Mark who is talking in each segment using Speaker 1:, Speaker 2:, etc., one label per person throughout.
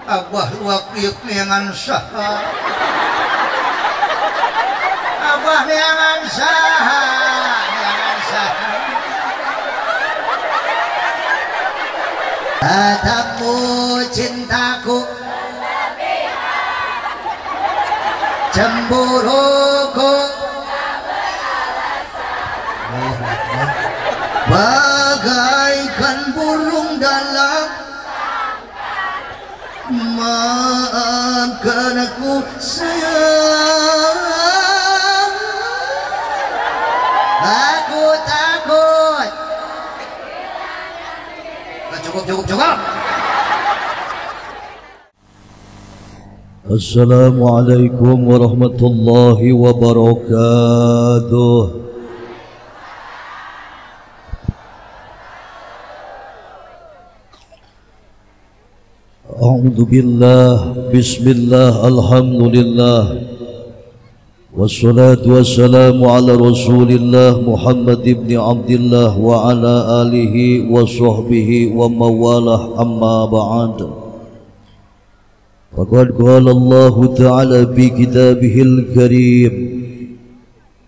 Speaker 1: Abah wakil neangan saha. Abah neangan saha, neangan saha. Tatapmu cintaku, cemburuku, bagaikan burung dalam. Maafkan aku sayang, aku takut. Cukup.
Speaker 2: Assalamualaikum warahmatullahi wabarakatuh. A'udzu billah, bismillah, alhamdulillah, wassalatu wassalamu ala rasulillah Muhammad ibn Abdillah wa ala alihi wa sahbihi wa mawalah, amma ba'd. Faqad qala Allah ta'ala fi kitabihil karim,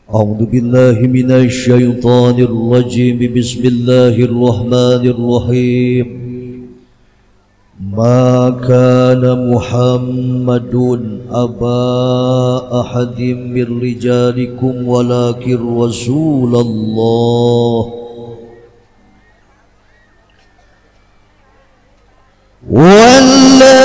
Speaker 2: a'udzu billahi minasy syaithanir rajim, bismillahirrahmanirrahim. Ma kana Muhammadun aba ahadim min rijalikum walakin Rasulullah walakin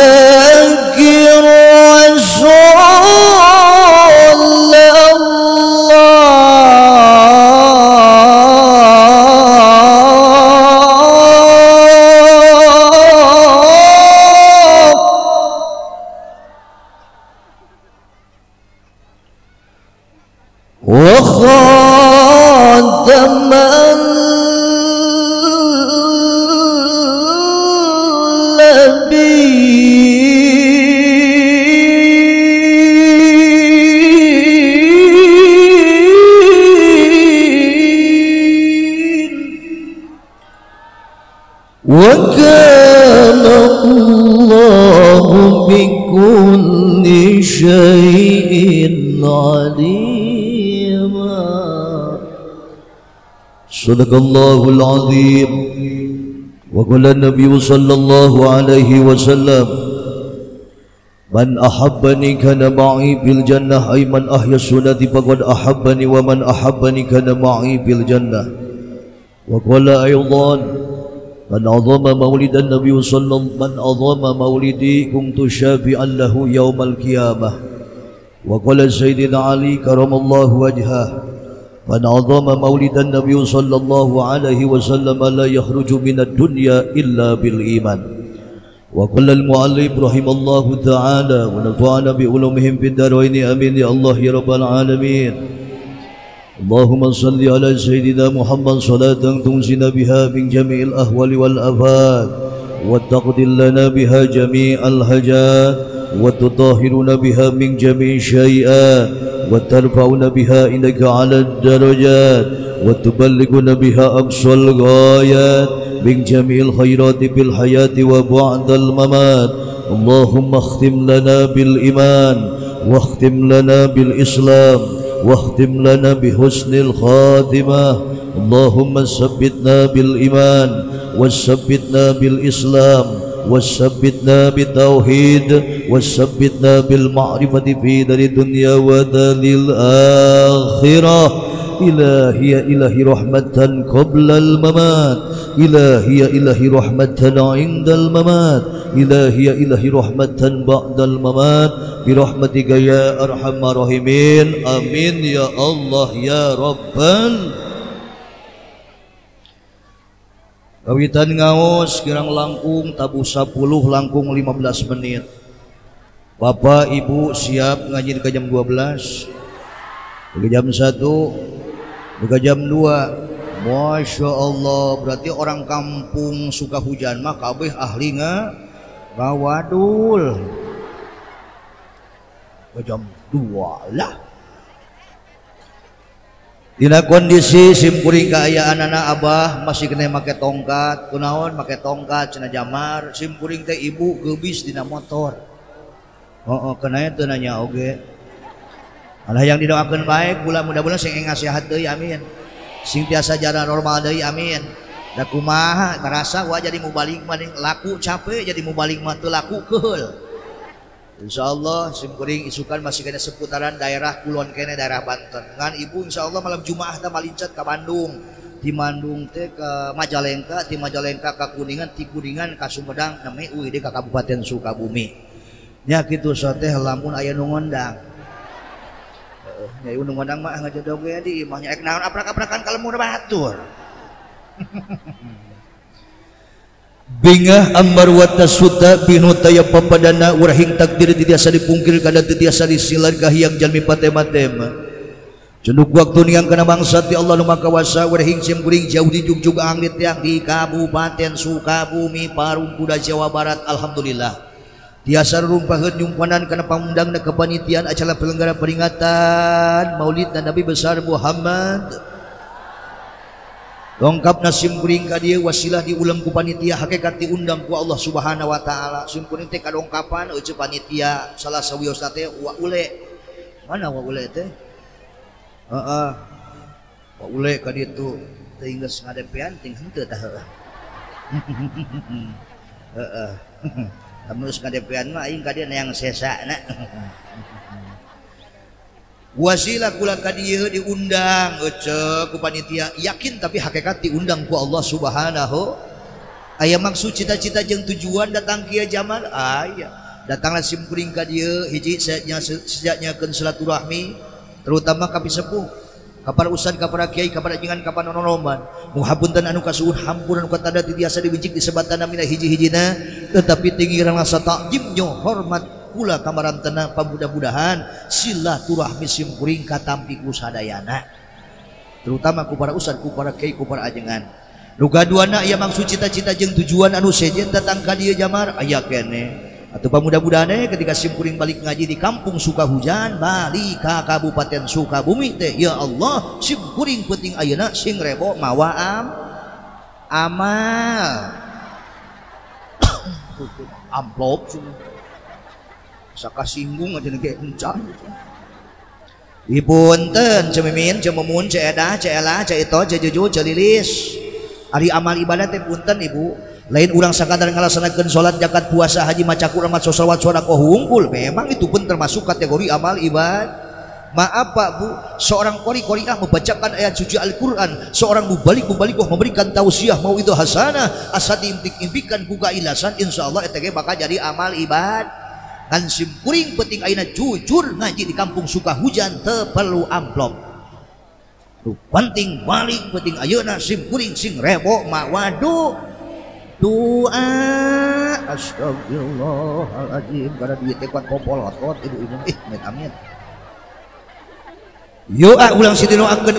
Speaker 2: Sadaqallahul azim. Wa qala Nabi sallallahu alaihi wasallam, man ahabbani kana ma'i fil jannah, ay man ahya sunnati faqad ahabbani, wa man ahabbani kana ma'i fil jannah. Wa qala aydan, man azama maulidan Nabi sallallahu, man azama maulidi kuntu syafi'an lahu yaumal qiyamah. Wa qala Sayyidina Ali karamallahu wajhah, man azama maulidan Nabi sallallahu alaihi wasallam la yakhruju minad dunya illa bil iman. Wa qala al muallif rahimallahu ta'ala wa nafa'ana bi ulumihim fid darain, amin ya Allah ya rabbal alamin. Allahumma salli ala sayyidina Muhammad salatan tunzina biha min jami'il ahwali wal afat wa taqdil lana biha jami'al hajat wa tutahhiruna biha min jami'i syai'at وترفعنا بها إنك على الدرجات وتبلغنا بها أقصى الغايات من جميع الخيرات في الحياة وبعد الممات. اللهم اختم لنا بالإيمان واختم لنا بالإسلام واختم لنا بحسن الخاتمة. اللهم ثبتنا بالإيمان وثبتنا بالإسلام وثبتنا بالتوحيد وثبتنا بالمعرفة في دار الدنيا ودار الآخرة. إلهي يا إلهي رحمة قبل الممات، إلهي يا إلهي رحمة عند الممات، إلهي يا إلهي رحمة بعد الممات برحمتك يا أرحم الراحمين. آمين يا الله يا ربنا. Kawitan ngaos kirang langkung tabu 10 langkung 15 menit. Bapak Ibu siap ngaji ke jam 12, ke jam 1, ke jam 2. Masya Allah, berarti orang kampung suka hujan mah kabeh ahli ngawadul. Ke jam 2 lah. Dina kondisi simkuring kaayaan anak abah masih kena make tongkat, kunaon make tongkat cenah jamar, simkuring teh ibu geubis dina motor. Kena teu nanya oge. Allah yang didoakeun baik, kula mudah-mudahan sing ngasihat deui amin. Sing tiasa jalan normal deui amin. Da kumaha ngarasa wa jadi mubalik mah laku capek jadi mubalik mah teu laku keul. Insyaallah simkuring isukan masih kena seputaran daerah kulon kene daerah Banten. Ngan ibu insyaallah malam Jumaah teh malincat ka Bandung. Di Bandung teh ke Majalengka, di Majalengka ka Kuningan, di Kuningan ka Sumedang, nami UID ka Kabupaten Sukabumi. Nya kitu teh lamun aya nu ngondang. Nya nu ngondang mah ngajodoh ge di imahnya ek naon aprak-aprakan kalemur batur. Bingah ambar wata suta binutaya papadana urahing takdir tiasa dipungkir kada tiasa disilar kahiyang jalmi patema-tema cenduk waktu niang kana bangsa ti Allah nu makawasa urahing simkuring jauh di jugjug anglit yang di Kabupaten Sukabumi Parung Kuda Jawa Barat. Alhamdulillah tiasa rumpaheun nyumpanan kana pamundangna kepanitiaan acara penyelenggara peringatan Maulid dan Nabi besar Muhammad. Lengkap nasim kuring ka dieu wasilah diulang ku panitia hakikat diundang ku Allah Subhanahu wa taala. Sim kuring teh kadongkapan eueuh panitia salah sawiosna teh wa ule. Mana wa ule teh? Heeh. Wa ule ka ditu teh geus ngadepean ting henteu tah heueuh. Heeh. Lamun geus ngadepean mah aing ka dieu neang sesana. Wasilah kula ka dieu diundang ku panitia yakin tapi hakikat diundang ku Allah Subhanahu. Aya maksud cita-cita jeung tujuan datang kieu jamal aya. Datanglah simkuring ka dieu hiji sejaknyakeun silaturahmi terutama ka pisepuh, ka para ustad, ka para kiai, ka para jenengan, ka panonoman. Muhapunten anu kasuhun hampura anu katada tiasa dibijik disebatan mina hiji-hijina tetapi tinggi rasa takjim nyo hormat kula kamarantena pamudah-mudahan silaturahmi simkuring katampi ku sadayana terutama ku para ustad, ku para kiai, ku para ajengan. Nu gaduana aya maksud cita-cita jeung tujuan anu sejen datang ka dieu jamar aya kene. Atuh pamudah-mudahan ketika simkuring balik ngaji di kampung Sukahujan balik ka Kabupaten Sukabumi teh ya Allah simkuring penting ayeuna sing rebo mawa amal amplop sakasinggung aja nege encan dipunten cemimin cememun ceedah ceelah ceito cejuju celilis ari amal ibadah teh punten ibu lain urang sakadar ngalaksanakeun salat zakat puasa haji maca Quran maca shalawat sedekah hungkul memang itu pun termasuk kategori amal ibadah. Maaf Pak Bu, seorang qori-qoriah membacakan ayat suci Al-Quran, seorang mubalik-mubalikoh memberikan tausiah mau itu hasanah asa diimpik-impikan ku kailasan insyaallah eta ge bakal jadi amal ibadah. Kan simkuring penting ayeuna jujur ngaji di kampung Sukahujan teu perlu amplop. Nu penting balik penting ayeuna simkuring sing rebo mawadu doa astagfirullahaladzim kada duit teh kuat popolotot ibu-ibu amin. Yo ulang sidinoakeun.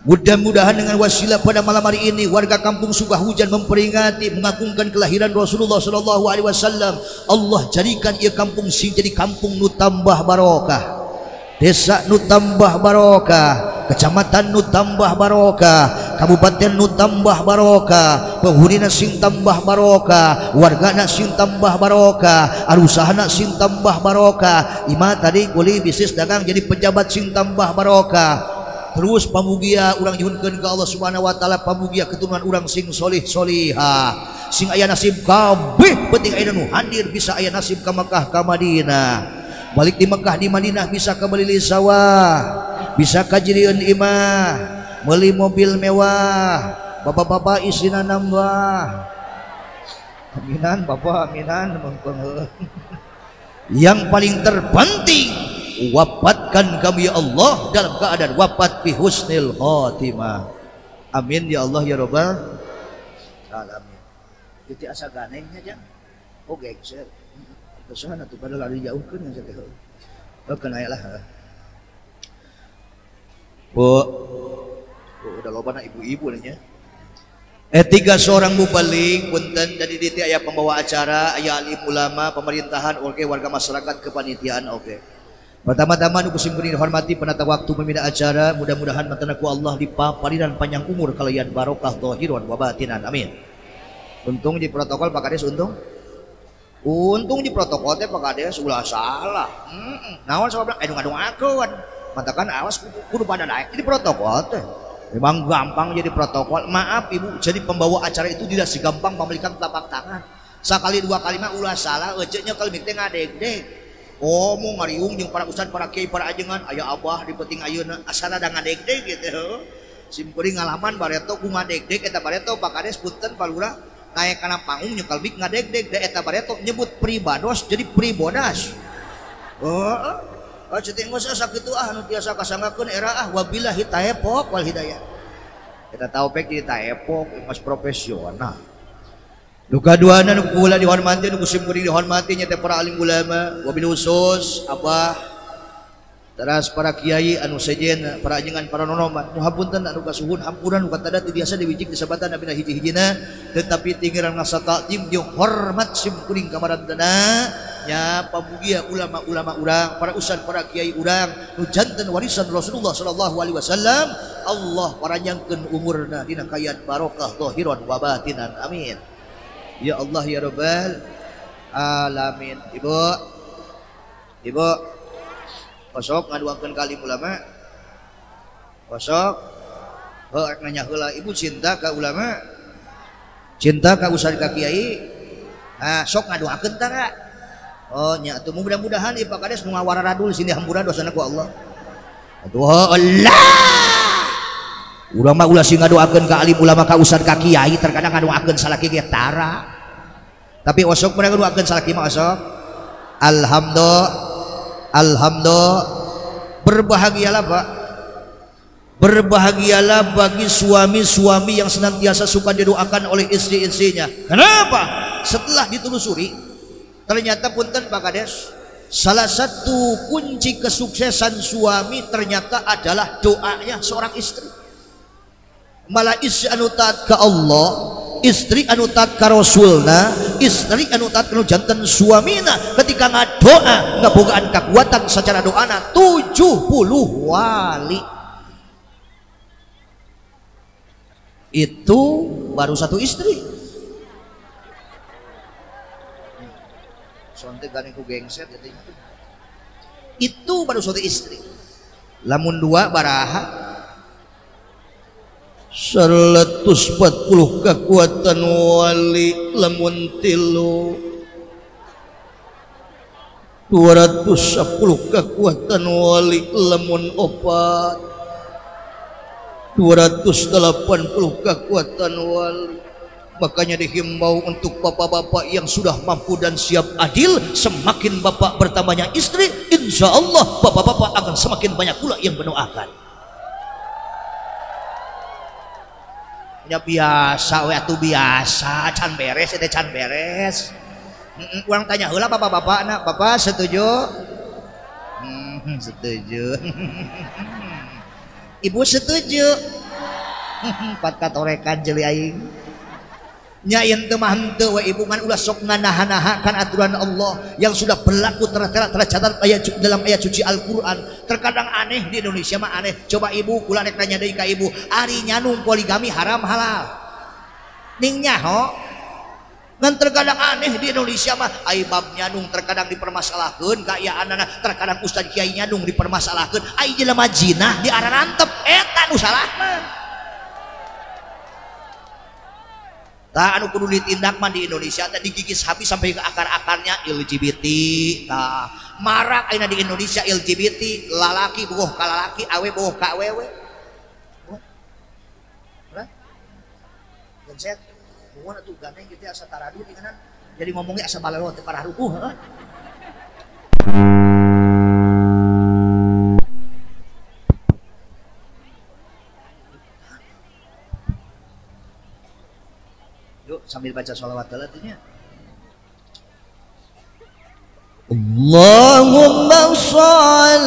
Speaker 2: Mudah-mudahan dengan wasilah pada malam hari ini warga kampung Sukahujan memperingati mengagungkan kelahiran Rasulullah sallallahu alaihi wasallam. Allah jadikan ieu kampung sing jadi kampung nu tambah barokah. Desa nu tambah barokah, kecamatan nu tambah barokah, kabupaten nu tambah barokah, penghunina sing tambah barokah, wargana sing tambah barokah, arusahana sing tambah barokah. Ima tadi kuli bisnis dagang jadi pejabat sing tambah barokah. Terus pamugia urang nyuhunkeun ka Allah Subhanahu wa taala pamugia keturunan urang sing solih solihah, sing aya nasib kabeh penting aya nu hadir bisa aya nasib ka Makkah ka Madinah. Balik di Mekah di Madinah bisa ke beli sawah, bisa kajirian imah, beli mobil mewah, bapak-bapak isina nambah. Aminan bapak aminan. Yang paling terpenting wafatkan kami ya Allah dalam keadaan wafat fi husnil khotimah. Amin ya Allah ya Rabbal alamin. Itu asa ganengnya jang. Oke, saya kesana tuh pada lari jauh kan yang saya tahu. Kenayalah. Bu, udah loba na ibu-ibu nya. Tiga seorang mubalik punten dari DT aya pembawa acara, aya alim ulama, pemerintahan, oke warga masyarakat kepanitiaan oke. Pertama-tama nu kusim dihormati penata waktu pembina acara, mudah-mudahan mantanna ku Allah dipapariran panjang umur kalian barokah zahiran wa batinan, amin. Untung di protokol Pak Kades, untung di protokol teh Pak Kades ulah salah. Naon sabab ngadu akuan matakan awas kudu pada naik di protokol teh. Memang gampang jadi protokol. Maaf Ibu, jadi pembawa acara itu tidak segampang pemilikan telapak tangan. Sekali dua kali mah ulah salah, ecenya kalau mikir ngadeg-deg. Ngomong ngariung jeung para ustad, para kiai, para ajengan, aya abah di peting ayeuna asana da ngadeg-deg gitu. Simkuring ngalaman bareto ku ngadeg-deg eta bareto Pak Kades punten palura naik kana panggung nyekal bik ngadeg-deg da eta bareto nyebut pribados jadi pribodas. Ceting geus asa kitu nu tiasa kasanggakeun era wabillahi taufiq wal hidayah. Eta taufik di taepok mas profesional. Duka duana nu kula dihormati, nu kusim kuring dihormati nya teh para alim ulama, wabil khusus abah teras para kiai anu sejen, para ajengan, para nonoman. Nu hapunten anu kasuhun hampuran nu katada teu biasa diwijik disebatan abina hiji-hijina, tetapi tinggiran ngasa takdim jeung hormat sim kuring ka marantana nya pamugia ulama-ulama urang, para ustad, para kiai urang nu janten warisan Rasulullah sallallahu alaihi wasallam. Allah paranjangkeun umurna dina kayat barokah zahiran wa batinan, amin. Ya Allah ya Rabbal alamin. Ibu kosok ngaduakeun kalim ulama. Kosok heuh nanya heula, Ibu cinta ka ulama? Cinta ka ustad ka kiai? Sok ngaduakeun tara. Oh nya atuh mudah-mudahan ieu Pak Kades nu ngawararadul sini hampura dosana ku Allah. Atuh Allah. Urang mah ulah sing ngadoakeun ka alim ulama, ka ustad, ka kiai, terkadang ngadoakeun salaki ge tara. Tapi osok mereka ngadoakeun salaki mah osok. Alhamdulillah. Berbahagialah Pak. Berbahagialah bagi suami-suami yang senantiasa suka didoakan oleh istri-istrinya. Kenapa? Setelah ditelusuri, ternyata punten Pak Kades, salah satu kunci kesuksesan suami ternyata adalah doanya seorang istri. Malah istri anu taat ka Allah, istri anu taat ka Rasulna, istri anu taat ka janten suamina ketika ngadoa ngabogaan kekuatan secara doana 70 wali. Itu baru satu istri. Sonte gane ku gengset itu baru satu istri. Lamun dua baraha 140 kekuatan wali, lamun tilu 210 kekuatan wali, lamun opat 280 kekuatan wali. Makanya dihimbau untuk bapak-bapak yang sudah mampu dan siap adil, semakin bapak bertambahnya istri, insya Allah bapak-bapak akan semakin banyak pula yang mendoakan. Ya biasa we atuh biasa, can beres eta can beres. Urang tanya heula bapak-bapakna, Bapak setuju? Setuju. Ibu setuju. Pat katorekan jeuli aing. Nya ente mah henteu we Ibu ngan ulah sok nganaha-nahakan aturan Allah yang sudah berlaku tercatat dalam ayat suci Al-Qur'an. Terkadang aneh di Indonesia mah aneh. Coba Ibu kula rek nanya deui ka Ibu, ari nyanung poligami haram halal? Ning nyaho. Ngan terkadang aneh di Indonesia mah ai bab nyanung terkadang dipermasalahkeun, kaayaanana terkadang ustad kiai nyanung dipermasalahkeun, ai jelema jinah diaranantep eta nu salah mah. Tah anu kudu ditindak mah di Indonesia teh digigis habis sampai ke akar-akarnya LGBT. Tah marak ayeuna di Indonesia LGBT, lalaki bogoh ka lalaki, awe bogoh ka awewe. Lah. Genset, mual atuh ganeng kitu asa taradu dinganan. Jadi ngomongnya asa balelo teh pararukuh, heuh. Yuk sambil baca sholawat telatnya. Allahumma sholli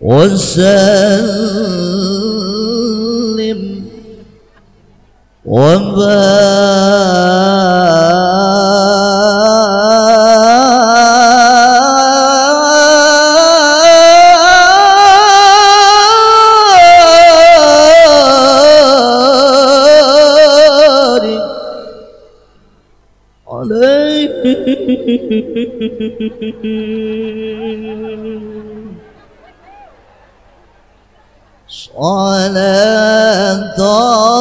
Speaker 2: wa sallim صلاة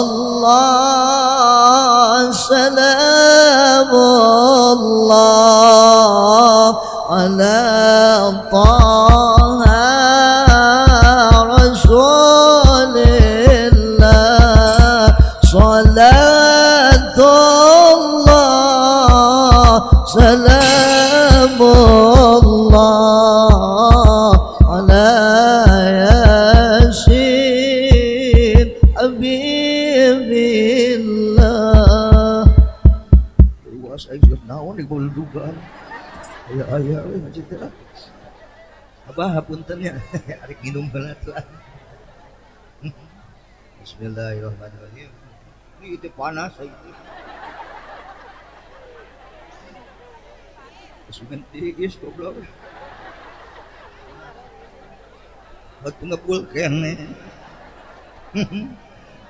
Speaker 2: الله سلام الله على طه رسول الله صلاة الله سلام الله على ياسين حبيب الله. Luas aing geus naon di bawah dugaan. Aya we ngajit teh. Abah hapunten ya, ari minum heula tuh. Bismillahirrahmanirrahim. Ini teh panas ieu. Sugan tiis goblok. Waktu ngepul kene.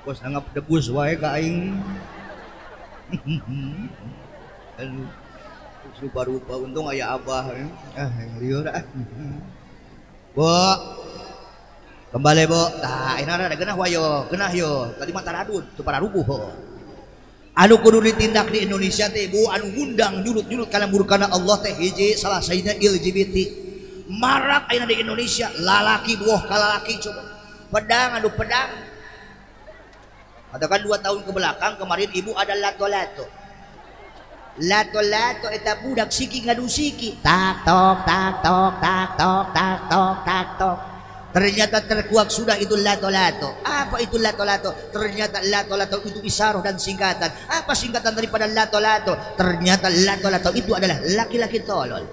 Speaker 2: Bos anggap debus wae ka aing. Aduh. Rupa-rupa untung aya abah. Lieur ah. Bu. Kembali, Bu. Tah, ayeuna ada geunah wayo, geunah yo. Tadi mah taradun, teu pararubuh. Anu kudu ditindak di Indonesia teh Bu, anu ngundang julut-julut kana murkana Allah teh hiji salah saina LGBT. Marak ayeuna di Indonesia, lalaki buah ka lalaki coba. Pedang anu pedang. Katakan 2 tahun ke belakang kemarin ibu ada lato-lato. Lato-lato eta budak siki ngadu siki. Tak tok tak tok tak tok tak tok tak tok. Ternyata terkuak sudah itu lato-lato. Apa itu lato-lato? Ternyata lato-lato itu isaroh dan singkatan. Apa singkatan daripada lato-lato? Ternyata lato-lato itu adalah laki-laki tolol.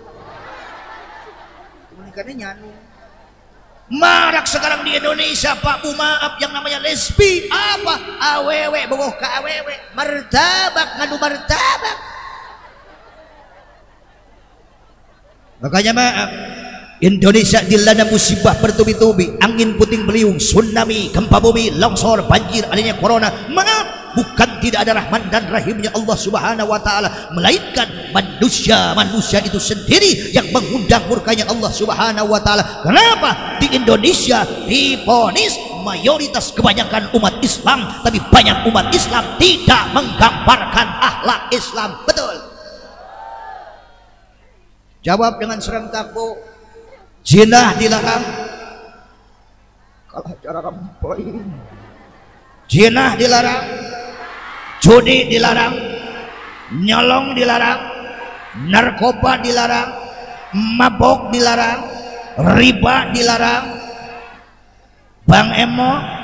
Speaker 2: Kemudian nyanu. Marak sekarang di Indonesia Pak Bu, maaf, yang namanya lesbi apa? Awewe, bogoh ke awewe. Martabak, ngadu martabak. Makanya maaf, Indonesia dilanda musibah bertubi-tubi, angin puting beliung, tsunami, gempa bumi, longsor, banjir, adanya corona. Maaf, bukan tidak ada rahman dan rahimnya Allah Subhanahu wa taala, melainkan manusia itu sendiri yang mengundang murkanya Allah Subhanahu wa taala. Kenapa? Di Indonesia divonis mayoritas kebanyakan umat Islam, tapi banyak umat Islam tidak menggambarkan akhlak Islam. Betul. Jawab dengan serentak, Bu. Zina dilarang. Kalah cara poin. Zina dilarang. Judi dilarang. Nyolong dilarang. Narkoba dilarang. Mabok dilarang. Riba dilarang. Bang Emo.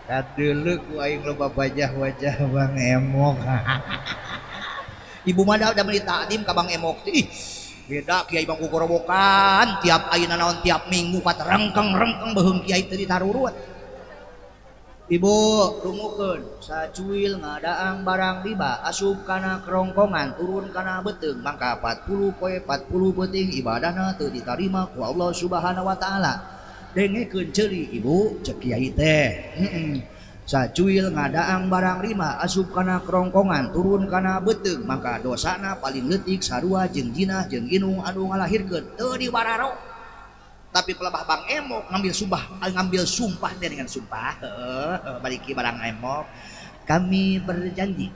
Speaker 2: Kadele ku aing loba wajah-wajah Bang Emok. Ibu mah udah meuli takdim ka Bang Emok teh. Beda kiai Bang Gogorobokan, tiap ayeuna naon tiap minggu pat rengkeng-rengkeng beheung kiai teh ditarurut. Ibu rumukeun sacuil ngadaang barang riba asup kana kerongkongan turun kana beuteung mangka 40 poe 40 beuting ibadahna teu ditarima ku Allah Subhanahu wa taala. Dengekeun ceuri ibu cek kiai teh. Sacuil ngadaang barang rima asup kana kerongkongan turun kana beuteung maka dosana paling leutik sarua jeung jinah jeung inung anu ngalahirkeun teu diwararo. Tapi pelebah Bang Emok ngambil sumpah teh dengan sumpah. Baliki barang Emok. Kami berjanji.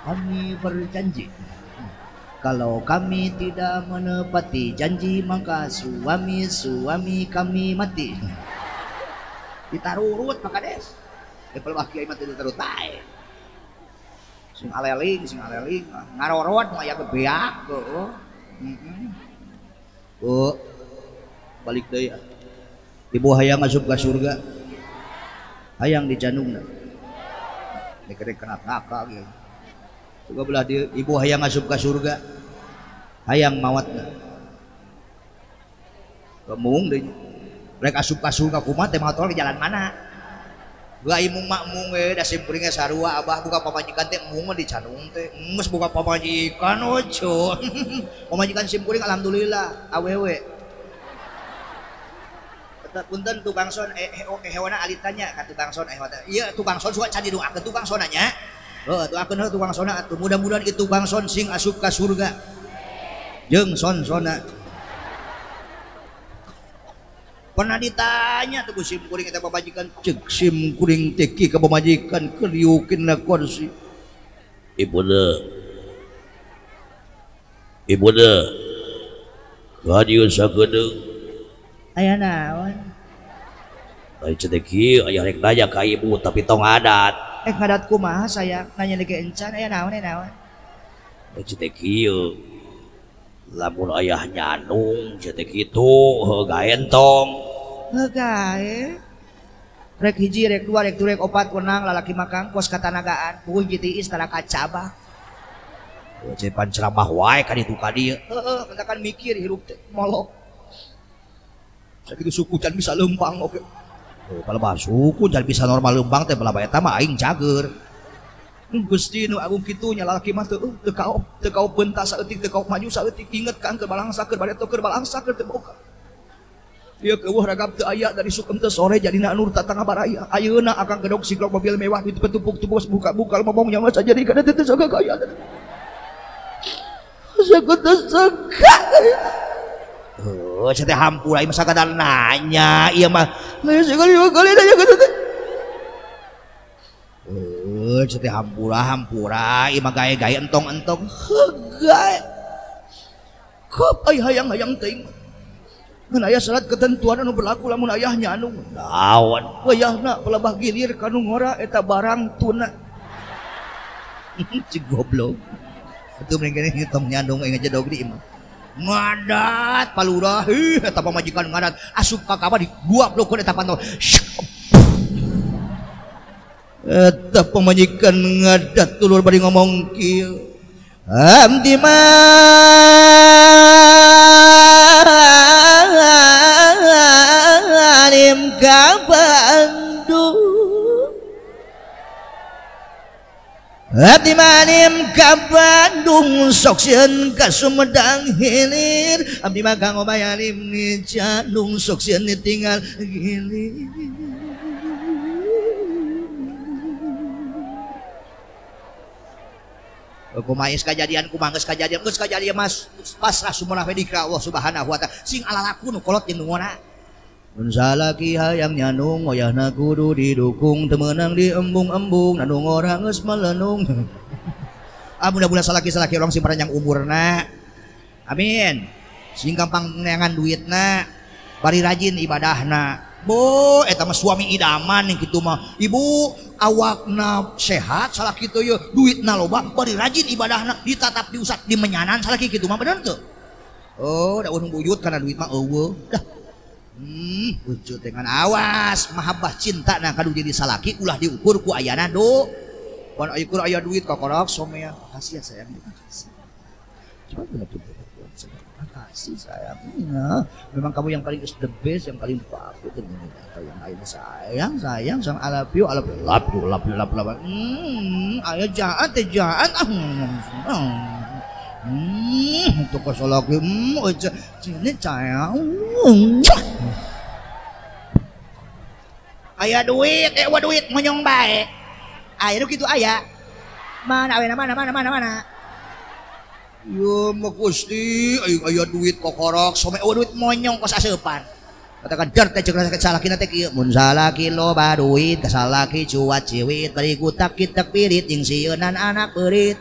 Speaker 2: Kami berjanji. Kalau kami tidak menepati janji maka suami kami mati. Ditarurut maka des. Pelebah kiai mati ditarurut tae. Sing aleling ngarorot mah aya bebeak. Bu, balik deui. Ibu hayang asup ka surga. Hayang dijanungna. Dek kenapa gitu. Coba belah dia, ibu hayang asup ka surga. Hayang mawatna.
Speaker 3: Kemung deh. Mereka asup-asup ka kumaha teh motor ke jalan mana? Gua imung makmung da simkuringnya sarua abah buka pamajikan teh mung di Canung teh. Geus buka pamajikan ojo. Pamajikan simkuring alhamdulillah awewe. Punten tukang son hewana alitanya ka tukang son iya tukang son suka candi doakeun tukang sonanya. Doakeun tukang sona atuh mudah-mudahan itu tukang son sing asup ka surga. Jeung son-sona. Pernah ditanya tuh simkuring eta pamajikan cek simkuring teki ka pamajikan keriukeun kursi. Ibuna kadieu sakedeung aya naon? Ai ceteki aya rek nanya ka ibu tapi tong adat. Ngadat kumaha sayang? Nanya lagi encan aya naon aya naon? Ai ceteki lamun ayah nyanung ceteki kitu gawe entong. Gawe rek hiji rek dua rek 3 rek 4 wenang lalaki makang kos katanagaan puguh jitiis tara kacabah. Cepan ceramah wae ka ditu ka dieu. Katakan mikir hirup teh molok. Sakitu suku can bisa lempang oke. Kalau suku can bisa normal lempang teh bala eta mah aing cager. Gusti nu agung kitu nya lalaki mah teu kaop pentas saeutik teu kaop maju saeutik inget kan keur balangsa keur bade keur balangsa keur teu boga. Ieu keueuh ragab teu aya dari sukem teh sore jadina anu tatangah baraya. Ayeuna akang gedog siglok mobil mewah di tumpuk-tumpuk buka-buka ngomong nya mah jadi kada teu saga kaya. Saga. Saya teh hampura ieu mah sakadar nanya ieu mah. Sekali nanya ka teh. Saya teh hampura ieu mah gawe-gawe entong-entong. Gawe. Kop ai hayang-hayang teuing. Mun aya salat ketentuan anu berlaku lamun ayah nyanung. Naon? Wayahna pelebah gilir kanu ngora eta barang tuna. Cik goblok. Atuh mending kene hitung nyandung aing jedog di imah. Ngadat palurah eta pamajikan ngadat asup ka kamar diguablokkeun eta pantau. Eta pamajikan ngadat tulur bari ngomong kieu. Abdi manim ka Bandung. Abdi manim ka Bandung sok sieun ka Sumedang Hilir. Abdi mah kanggo bayarim ni Bandung sok sieun ditinggal gilir. Kumais kejadian kumanggeus kejadian geus kejadian mas pasrah sumurah we ka Allah Subhanahu wa taala sing alalaku nu kolot jeung nu ngona. Mun salaki hayang nyanung wayahna kudu didukung teu meunang diembung-embung anu ngora geus melenung. Mudah-mudahan salaki-salaki urang sing panjang umurna. Amin. Sing gampang neangan duitna, bari rajin ibadahna. Bo eta mah suami idaman yang kitu mah. Ibu awakna sehat salaki teu ye duitna loba bari rajin ibadahna ditatap diusap dimenyanan salaki kitu mah bener teu? Oh da urang buyut kana duit mah eueuh dah. Wujud dengan awas mahabbah cinta na kadu jadi salaki ulah diukur ku ayana do. Pan ukur aya duit kokorok somea. Makasih ya sayang. Makasih. Coba bener-bener. Makasih sayang. Nah, memang kamu yang paling the best, yang paling bagus yang lain sayang sama I love you. Aya jahat teh jahat. Untuk kosolaki sini sayang. Aya duit, duit monyong bae. Aya kitu aya. Mana awena mana. Yo mah Gusti, aya duit kokorok, some duit monyong kos aseupan. Katakan dar teh ceuk salakina teh kieu. Mun salaki loba duit, ka salaki cuat ciwit, bari kutak kitek pirit jeung sieunan anak beurit.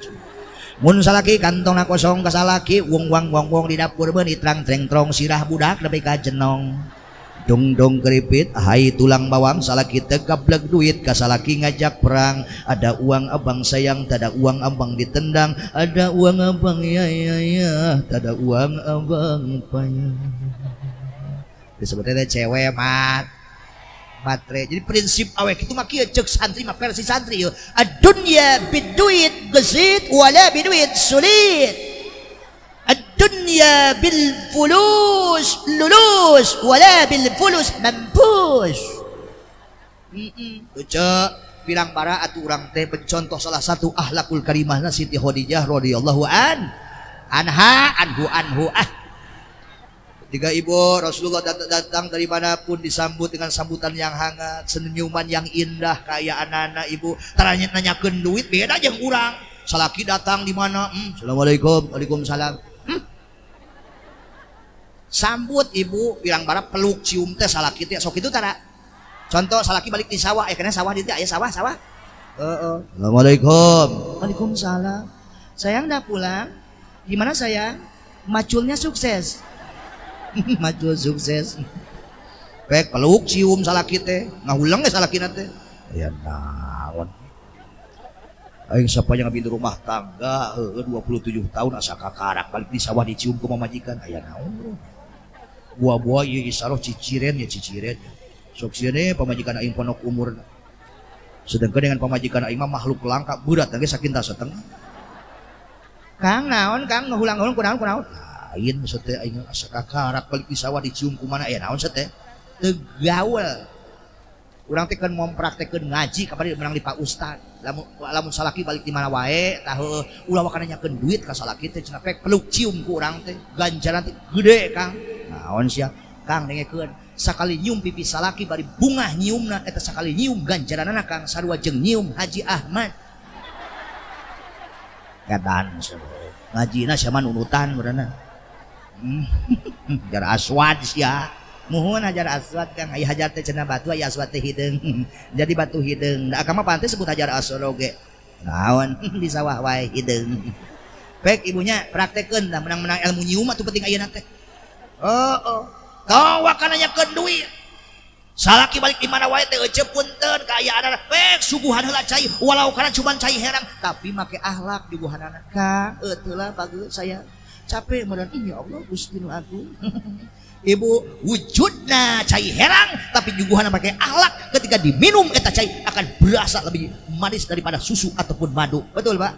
Speaker 3: Mun salaki kantongna kosong ka salaki, wong di dapur beuni trang-treng-trong sirah budak nepi ka jenong. Dong keripit, hai tulang bawang, salaki tegableg duit, kasalaki ngajak perang. Ada uang abang sayang, tada uang abang ditendang. Ada uang abang ya, tada uang abang payah. Disebutnya cewek matre. Jadi prinsip awek itu mah kieu ceuk santri mah versi santri yo. Adunya biduit gesit wala biduit sulit. dunya bil fulus lulus wala bil fulus mampus. Ucap pirang para atu urang teh pencontoh salah satu akhlakul karimahna Siti Khadijah radhiyallahu anha anhu. Ketika ibu Rasulullah datang dari manapun disambut dengan sambutan yang hangat, senyuman yang indah kayak anak-anak ibu. Nanyakeun duit beda jeung urang. Salaki datang di mana? Assalamualaikum. Waalaikumsalam. Sambut ibu pirang bara peluk cium teh salaki teh sok kitu tara. Contoh salaki balik di sawah, karena sawah di teh aya sawah. Assalamualaikum. Waalaikumsalam. Sayang udah pulang? Gimana sayang? Maculnya sukses. Macul sukses. Pek peluk cium salaki teh, ngahulang ge salaki teh. Aya naon? Aing sapanya ngabdi rumah tangga 27 tahun asa kakarak balik di sawah dicium ku mamajikan. Aya naon? Buah-buah ieu isaroh ciciren. Sok sieun pamajikan aing ponok umur. Sedangkan dengan pamajikan aing mah makhluk langka berat ge sakinta setengah. Kang naon Kang ngahulang-hulang kunaon? Lain maksud teh aing asa kakarak balik di sawah dicium ku mana aya naon teh? Teu gaul. Urang teh keun mempraktekkeun ngaji kapari menang di Pak Ustad. Lamun salaki balik di mana wae tah ulah wakana nyakeun duit ka salaki teh cenah pek peluk cium ku urang teh. Ganjaran teh gede Kang. Naon sia? Kang dengekeun sakali nyium pipi salaki bari bungah nyiumna eta sakali nyium ganjaranna Kang sarua jeung nyium Haji Ahmad. Gadan ngajina sia mah nunutan urana. Hajar aswad sia. Muhun hajar aswad Kang aya hajar teh cenah batu aya aswad teh hideung. Jadi batu hideung. Da agama pantai sebut hajar aswad oge. Naon di sawah wae hideung. Pek ibunya praktekeun da menang-menang ilmu nyium atuh penting ayeuna teh. Tong wakana nyakeun duit. Salaki balik di mana wae teh ece punten kaayaan pek suguhan heula cai walau kana cuman cai herang tapi make akhlak juguhanana. Kang teu lah bagus saya. Capek modal ini ya Allah Gusti nu Agung. Ibu wujudna cai herang tapi juguhana pakai akhlak ketika diminum eta cai akan berasa lebih manis daripada susu ataupun madu. Betul Pak?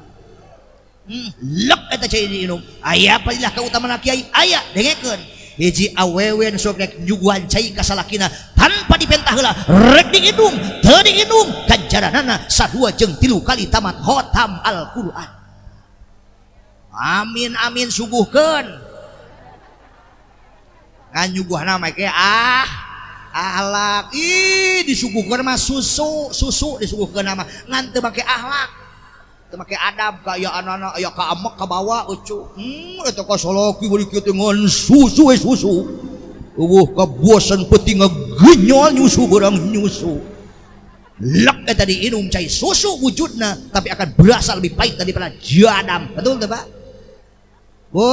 Speaker 3: Lek eta cai diminum. Aya padilah kautamaan kiai aya dengekeun. Hiji awewe sok rek nyuguhan cai ka salakina tanpa dipentah heula rek diinum teu diinum ganjaranana sadua jeung 3 kali tamat khotam Al-Qur'an. Amin suguhkeun. Nganyuguhna make ahlak. Disuguhkeun mah susu disuguhkeun mah ngan teu make ahlak. Teu make adab kaya anak-anak aya ka amek ka bawa ucu. Eta ka salaki bari kieu teh ngan susu. Ka bosan peuting ngagenyol nyusu barang nyusu. Lek eta diinum cai susu wujudna tapi akan berasa lebih pahit daripada jadam. Betul teu Pak? Bu,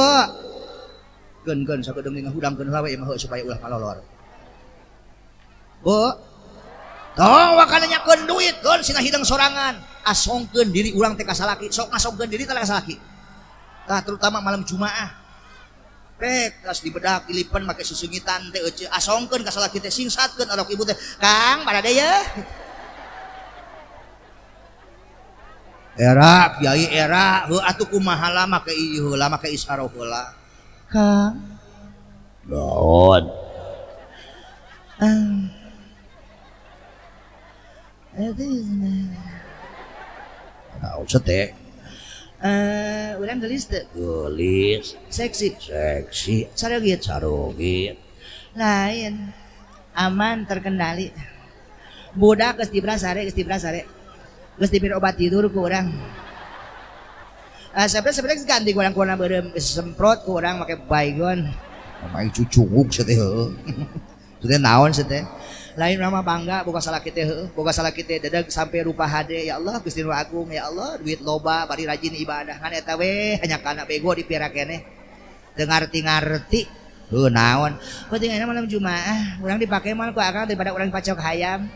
Speaker 3: keun sakedeung ngahudangkeun hawe mah supaya ulah kalolor. Bu, tong wakana nyakeun duit keun cenah hideung sorangan, asongkeun diri urang teh ka salaki, sok ngasongkeun diri teh ka salaki. Tah terutama malam Jumaah. Pek tas dibedak dilipen make susungitan teh euceuk asongkeun ka salaki teh singsatkeun arok ibu teh, "Kang, bade ya." Era kiai era atuh kumaha lah make ieu heula make isharoh heula. Kang. Naon? Naon teh? Urang geulis teu? Geulis. Seksi. Sarogit. Lain. Aman terkendali. Budak geus dibras sare. Geus diberi obat tidur ku urang. Sebenarnya ganti ku urang ku urang beureum semprot ku urang make baygon. Main cucuk teh heueuh. Teh naon teh? Lain mah bangga boga salaki teh heueuh, boga salaki teh dadag sampai rupa hade ya Allah Gusti Nu Agung ya Allah duit loba bari rajin ibadah ngan eta we hanya kana bego dipira keneh. Teu ngarti. Heuh naon? Penting ayeuna malam Jumaah urang dipake mah ku akang daripada urang pacok hayam.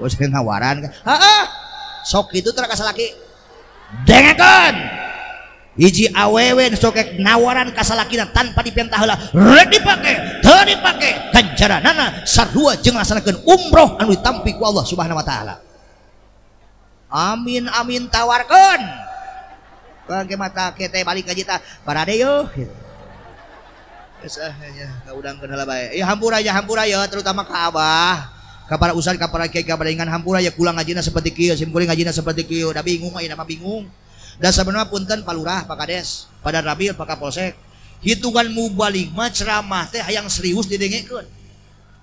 Speaker 3: Wes nawaran kan. Heeh. Sok kitu teh ka salaki. Dengekeun. Hiji awewe sok nawaran ka salakina tanpa dipentah heula. Rek dipake, teu dipake. Ganjaranana sarua jeung laksanakeun umroh anu ditampi ku Allah Subhanahu wa taala. Amin tawarkeun. Bangke mata kita balik ka jita barade yeuh. Sahanya ngaudang kenal bae. Ya hampura ya terutama ka Abah. Ka para ustad, ka para kiai, ka para ingan hampura ya kulang ngajina seperti kieu, simkuling ngajina seperti kieu. Da bingung ayeuna mah bingung. Da sabenerna punten Pak Lurah, Pak Kades, Pak Rabil, Pak Kapolsek. Hitungan mubalik mah ceramah teh hayang serius didengekeun.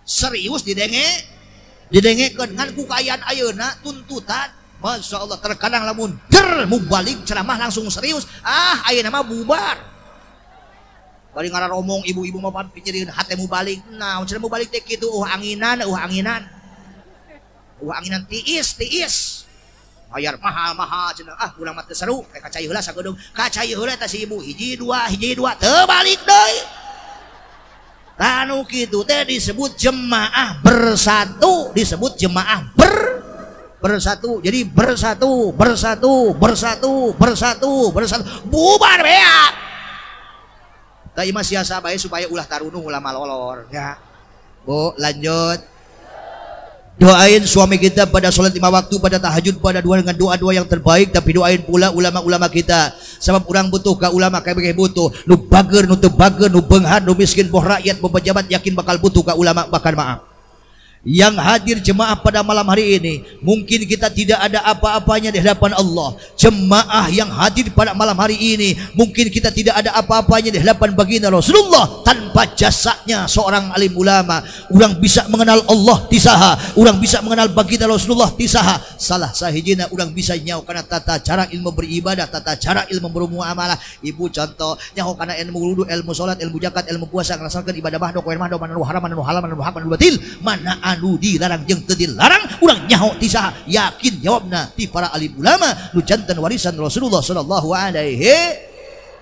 Speaker 3: Serius didengekeun ngan ku kaayaan ayeuna tuntutan. Masya Allah terkadang lamun mubalik ceramah langsung serius. Ayeuna mah bubar. Bari ngararomong ibu-ibu mah pikirin hate mubalik. Nah, cenah mubalik teh kitu anginan tiis. Bayar mahal cenah. Urang mah teu seru. Kacai heula sagedung. Kacai heula eta si ibu hiji dua teu balik deui. Tanu kitu teh disebut jemaah bersatu, disebut jemaah bersatu. Jadi bersatu. Bubar beak. Tapi masih siasa bae supaya ulah tarunuh ulah malolor ya. Bu, lanjut. Doain suami kita pada sholat 5 waktu, pada tahajud, pada dengan doa-doa yang terbaik. Tapi doain pula ulama-ulama kita. Sebab orang butuh ka ulama kayak butuh. Nu bager, nu teu bager, nu beunghar, nu miskin, poh rakyat, poh pejabat yakin bakal butuh ka ulama bahkan maaf. Yang hadir jemaah pada malam hari ini, mungkin kita tidak ada apa-apanya di hadapan Allah. Jemaah yang hadir pada malam hari ini, mungkin kita tidak ada apa-apanya di hadapan baginda Rasulullah. Tanpa jasanya seorang alim ulama, orang bisa mengenal Allah tisaha, orang bisa mengenal baginda Rasulullah tisaha. Salah sahijina orang bisa nyaho karena tata cara ilmu beribadah, tata cara ilmu bermuamalah. Ibu contoh nyaho karena ilmu wudu, ilmu salat, ilmu zakat, ilmu puasa, ngelaksanakan ibadah mahdo, koin mahdo, mana haram, mana halal, mana hak, mana batil, mana anu dilarang jeung teu dilarang, urang nyaho ti saha, yakin jawabna ti para alim ulama nu janten warisan Rasulullah sallallahu alaihi.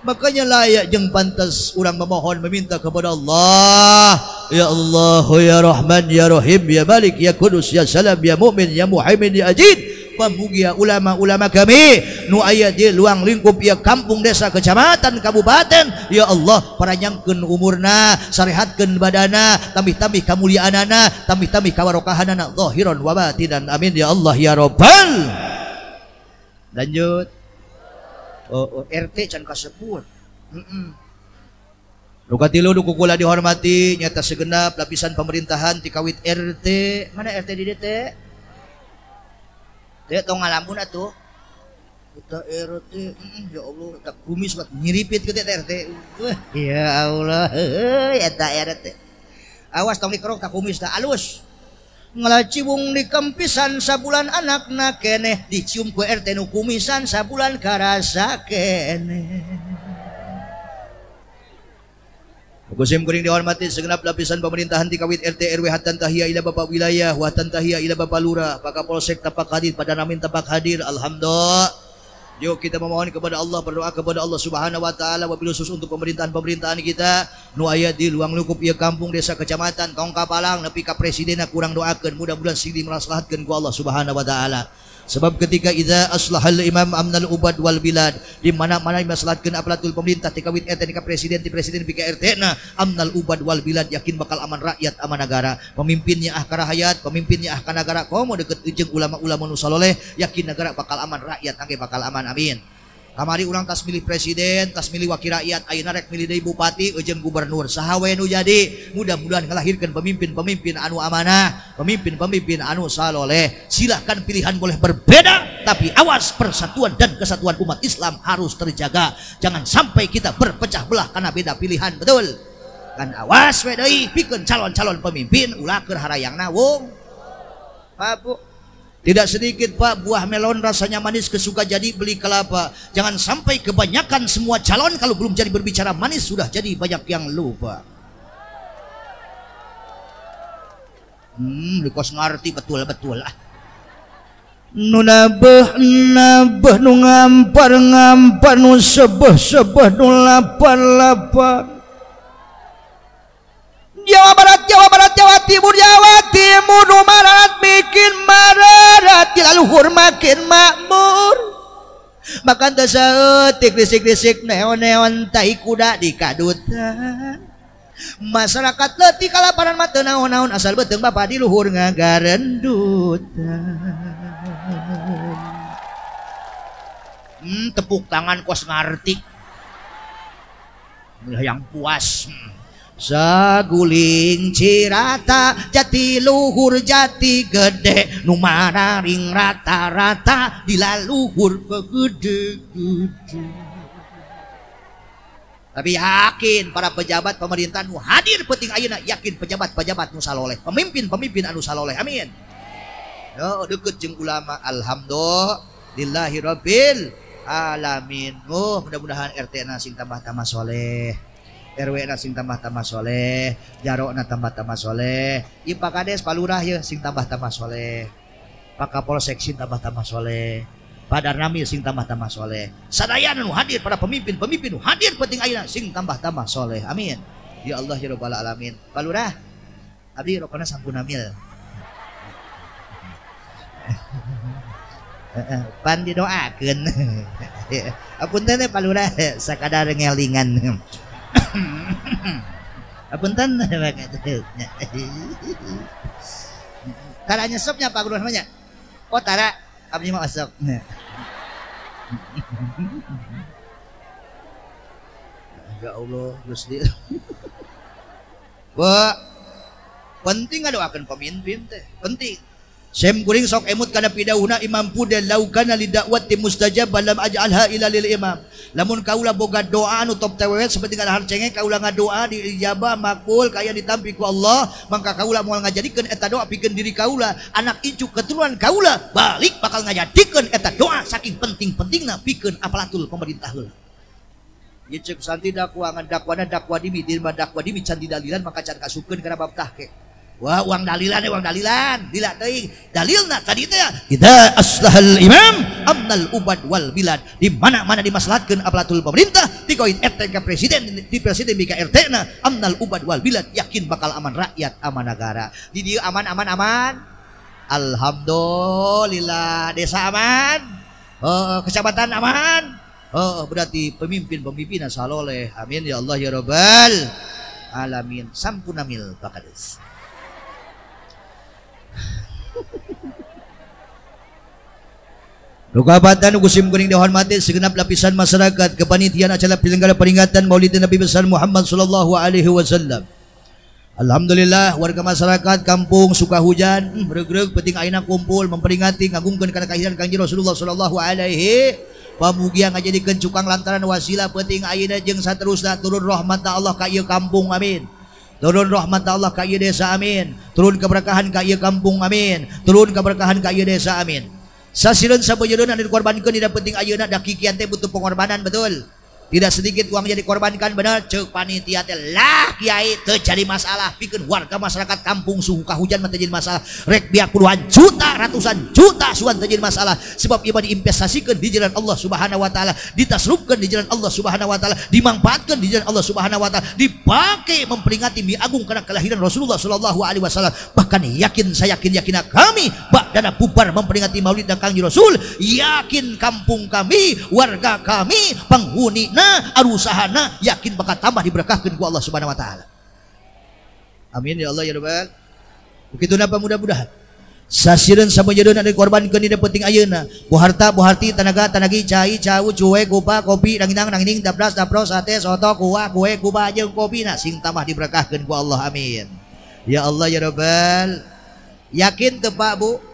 Speaker 3: Makanya layak jeung pantas urang memohon meminta kepada Allah, ya Allah ya Rahman ya Rahim ya Malik ya Qudus ya Salam ya Mu'min ya Muhaimin ya Ajid. Pamugia ulama-ulama kami nu aya di luang lingkup ya kampung, desa, kecamatan, kabupaten, ya Allah paranyangkeun umurna, sarehatkeun badana, tambih-tambih kamuliaanana, tambih-tambih kawarokahanana zahiran wa batinan, amin ya Allah ya Rabbal. Lanjut. RT can kasebut. Nu katilu nu kukula dihormati nyata segenap lapisan pemerintahan ti kawit RT. Mana RT di DT? Dia tong ngalamun atuh. Kita RT, ya Allah, tak kumis buat nyiripit ke RT. Ya Allah, eta RT. Awas tong dikerok tak kumis tak alus. Ngelacibung di kempisan sabulan anakna keneh, dicium ku RT nu kumisan sabulan karasa keneh. Kusim kuring dihormati segenap lapisan pemerintahan di kawit RT RW hatan tahiyya ila Bapak wilayah, watan tahiyya ila Bapak Lurah, Pak Kapolsek tapak hadir, pada namin tapak hadir. Alhamdulillah. Yuk kita memohon kepada Allah, berdoa kepada Allah Subhanahu wa taala wabil khusus untuk pemerintahan kita nu aya di luang lingkup ieu kampung, desa, kecamatan, tong kapalang nepi ka presidenna kurang doakeun mudah-mudahan sigi maslahatkeun ku Allah Subhanahu wa taala. Sebab ketika idza aslahal imam amnal ubad wal bilad, di mana-mana maslahatkeun aparatur pemerintah ti kawit RT ka presiden pika RT na amnal ubad wal bilad, yakin bakal aman rakyat, aman negara. Pemimpinnya karahayat, pemimpinnya ka negara, komo deket jeung ulama-ulama nu saloleh, yakin negara bakal aman, rakyat angge bakal aman, amin. Kamari urang tas milih presiden, tas milih wakil rakyat, ayeuna rek milih deui bupati jeung gubernur. Saha we nu jadi, mudah-mudahan ngalahirkeun pemimpin-pemimpin anu amanah, pemimpin-pemimpin anu saloleh. Silahkan pilihan boleh berbeda, tapi awas persatuan dan kesatuan umat Islam harus terjaga. Jangan sampai kita berpecah belah karena beda pilihan, betul? Kan awas we deui pikeun calon-calon pemimpin ulah keur harayangna wong. Pak, tidak sedikit Pak buah melon rasanya manis kesuka jadi beli kelapa. Jangan sampai kebanyakan semua calon kalau belum jadi berbicara manis sudah jadi banyak yang lupa. Dikos ngerti betul-betul lah. Nu nabeh nu ngampar nu sebeh nu lapar. Jawa Barat, Jawa Timur, nu marat bikin marat, laluhur makin makmur. Makan tasautik risik-risik neon-neon tai kuda di kadutan. Masyarakat letih kalaparan mata naon-naon asal beteung bapa di luhur ngagarendutan. Tepuk tangan kos ngarti. Yang puas. saguling Cirata jati luhur jati gede nu mararing rata-rata dilaluhur pegede-gede. Tapi yakin para pejabat pemerintahan nu hadir penting ayeuna, yakin pejabat-pejabat nu saloleh, pemimpin-pemimpin anu saloleh. Amin. Yo deukeut jeung ulama, alhamdulillahirabbil alamin. Mudah-mudahan RT na sing tambah-tambah soleh, RW na sing tambah-tambah soleh, Jaro na tambah-tambah soleh, ieu Pak Kades, Pak Lurah ye sing tambah-tambah soleh, Pak Kapolsek sing tambah-tambah soleh, Pak Darnamil sing tambah-tambah soleh, sadayana nu hadir para pemimpin-pemimpin nu hadir penting ayeuna sing tambah-tambah soleh. Amin. Ya Allah ya rabbal alamin. Pak Lurah, abdi rokona sampun amil. Pan didoakeun. Apunten Pak Lurah sakadar ngelingan. Apunten tara nyesepnya Pak Guru namanya. Oh tara abdi mau asap. Ya Allah Gusti. Wah penting ngadoakeun pemimpin teh penting. Sem kuring sok emut kana pidahuna imam puda laukana lidakwati mustajab lam aj'alha ila lil imam. Lamun kaula boga doa anu top tewet seperti ngadahar cengeng kaula ngadoa diijabah makbul kaya ditampi ku Allah, mangka kaula moal ngajadikeun eta doa pikeun diri kaula, anak incu keturunan kaula balik bakal ngajadikeun eta doa saking penting-pentingna pikeun aparatur pemerintah heula. Ieu ceuk santi dakwa ngandakwana dakwa dimi dirma dakwa dimi can didalilan maka can kasukeun kana bab tahqiq. Wah uang dalilan dila teuing dalilna tadi teh idza aslahal imam amnal ubad wal bilad, di mana-mana dimaslahatkeun aparatur pemerintah dikoin RT ka presiden di presiden bika RT na amnal ubad wal bilad, yakin bakal aman rakyat aman negara. Di dieu aman alhamdulillah, desa aman, kecamatan aman. Berarti pemimpin-pemimpin saloleh. Amin ya Allah ya rabbal alamin. Sampunamil Pak Kades. Rukabatan kusim kuning dihormati segenap lapisan masyarakat, kepanitiaan acara penyelenggara peringatan Maulid Nabi besar Muhammad sallallahu alaihi wasallam. Alhamdulillah warga masyarakat kampung Sukahujan regreg penting ayeuna kumpul memperingati ngagungkeun kana kelahiran Kanjeng Rasulullah sallallahu alaihi pamugia ngajadikeun cukang lantaran wasilah penting ayeuna jeung saterusna turun rahmat Allah ka ieu kampung. Amin. Turun rahmat Allah ka ieu desa. Amin. Turun keberkahan ka ieu kampung. Amin. Turun keberkahan ka ieu desa. Amin. Sasireun sabejeurna anu dikorbankeun dina penting ayeuna da kikian teh butuh pengorbanan betul. Tidak sedikit uang jadi dikorbankan, benar ceuk panitia teh lah kiai teu jadi masalah pikeun warga masyarakat kampung Sukahujan mah teu jadi masalah. Rek biak puluhan juta ratusan juta suan teu jadi masalah sebab ieu diinvestasikeun di jalan Allah Subhanahu wa taala, ditasrupkeun di jalan Allah Subhanahu wa taala, dimanfaatkeun di jalan Allah Subhanahu wa taala, dipake memperingati mi agung kana kelahiran Rasulullah sallallahu alaihi wasallam. Bahkan saya yakin kami ba'dana bubar memperingati Maulid dan Kangjeng Rasul, yakin kampung kami, warga kami, penghuni arusahana yakin bakal tambah diberkahkeun ku Allah Subhanahu wa taala. Amin ya Allah ya rabbal. Begitu napa mudah-mudahan sasireun sabejeurna anu dikorbankeun dina penting ayeuna bu harta bu harti tanaga tanagi cai cau cuek kupa kopi nangining dapras dapros sate soto kuah kue kuba jeung kopina sing tambah diberkahkeun ku Allah. Amin ya Allah ya rabbal. Yakin teu Pak Bu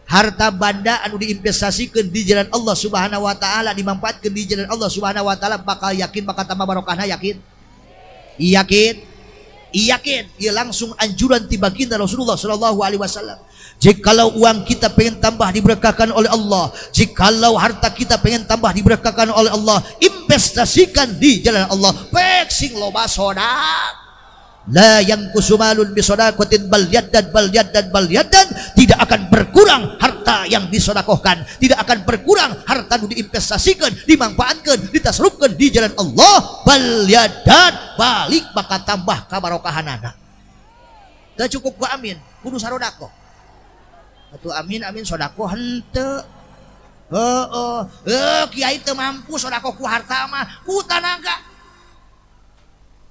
Speaker 3: harta banda anu diinvestasikan di jalan Allah Subhanahu wa taala, dimanfaatkan di jalan Allah Subhanahu wa taala bakal yakin bakal tambah barokahna. Yakin ia langsung anjuran ti baginda Rasulullah sallallahu alaihi wasallam. Jikalau uang kita pengen tambah diberkahkan oleh Allah, jikalau harta kita pengen tambah diberkahkan oleh Allah, investasikan di jalan Allah. Pek sing loba sodak la yang kusumalun bisodaqatin bal yaddan tidak akan berkurang harta yang disodakohkan, tidak akan berkurang harta yang diinvestasikan, dimanfaatkan, ditasrufkan di jalan Allah. Bal yaddan balik bakal tambah kabarokahanana. Teu cukup ku amin, kudu sarodakoh. Atuh amin sodakoh henteu. Kiai teu mampu sodakoh ku harta mah ku tanaga.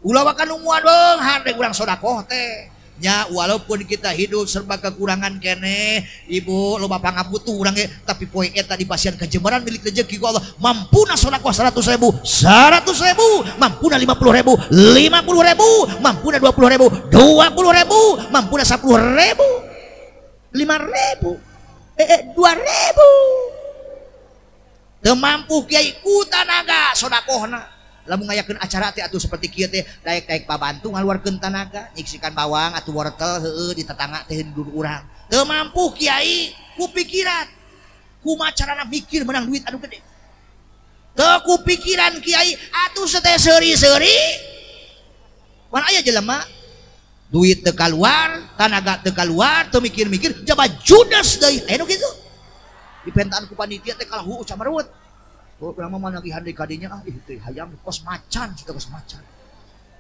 Speaker 3: Ulah wakan umuan dong, handek urang sodakoh teh nya walaupun kita hidup serba kekurangan kene ibu loba pangaputuh urang ge tapi poe eta di pasiean kejembaran milik rezeki ku Allah mampuna sedekah 100.000 100.000 mampuna 50.000 50.000 mampuna 20.000 20.000 mampuna 10.000 5.000 2.000 teu mampu kiai ku tanaga sedekahna lamun ngayakeun acara teh atuh seperti kieu teh daek-daek pabantu ngaluarkeun tanaga nyiksikan bawang atuh wortel heueuh di tetangga teh hidup urang teu mampu kiai ku pikiran kumaha carana mikir menang duit anu gede teu ku pikiran kiai atuh teh seuri-seuri mun aya jelema duit teu kaluar tanaga teu kaluar teu mikir-mikir jaba judes deui aya nu kitu dipentaan ku panitia teh kalahu uca mareuweut. Oh, urang mah lagi handai kadinya teh hayang kos macan, kita kos macan.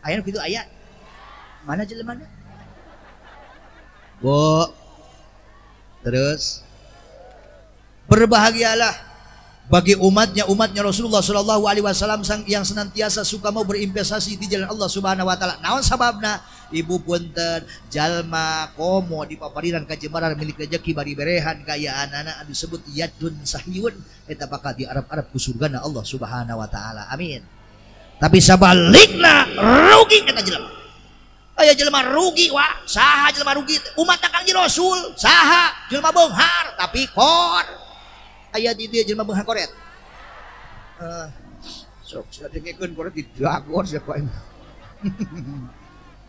Speaker 3: Aya kitu aya. Mana jelemana? Bu. Terus berbahagialah bagi umatnya Rasulullah Shallallahu Alaihi Wasallam yang senantiasa suka mau berinvestasi di jalan Allah Subhanahu Wa Taala. Naon sababna? Ibu punten jalma komo di papariran kajembaran milik rezeki bari berehan kaya anak-anak disebut yadun sahiyun eta bakal di Arab-Arab ku surgana Allah Subhanahu Wa Taala. Amin. Tapi sabalikna rugi eta jelema. Aya jelema rugi wa saha jelema rugi umat Kangjeng Rasul saha jelema beunghar tapi kor aya di dia jelema beunghar koret sok sadengekeun koret di dagor sia ku aing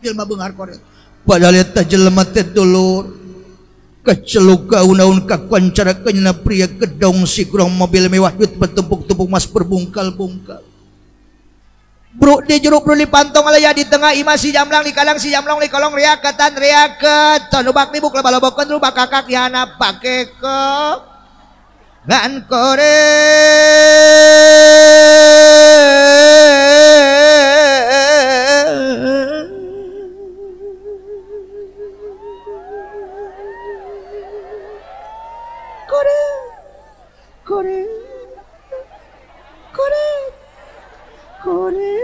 Speaker 3: jelema beunghar koret padahal eta jelema teh dulur keceluk gaun-gaun kakoncara pria gedong sigrong mobil mewah duit bertumpuk-tumpuk mas berbungkal-bungkal. Bro di jeruk bro dipantong alaya di tengah imah si jamlang di kalang si jamlang di kolong riaketan riaket tanubak nibuk lebalobokon lu bakakak dihana pake ke ngan kore kore kore kore kore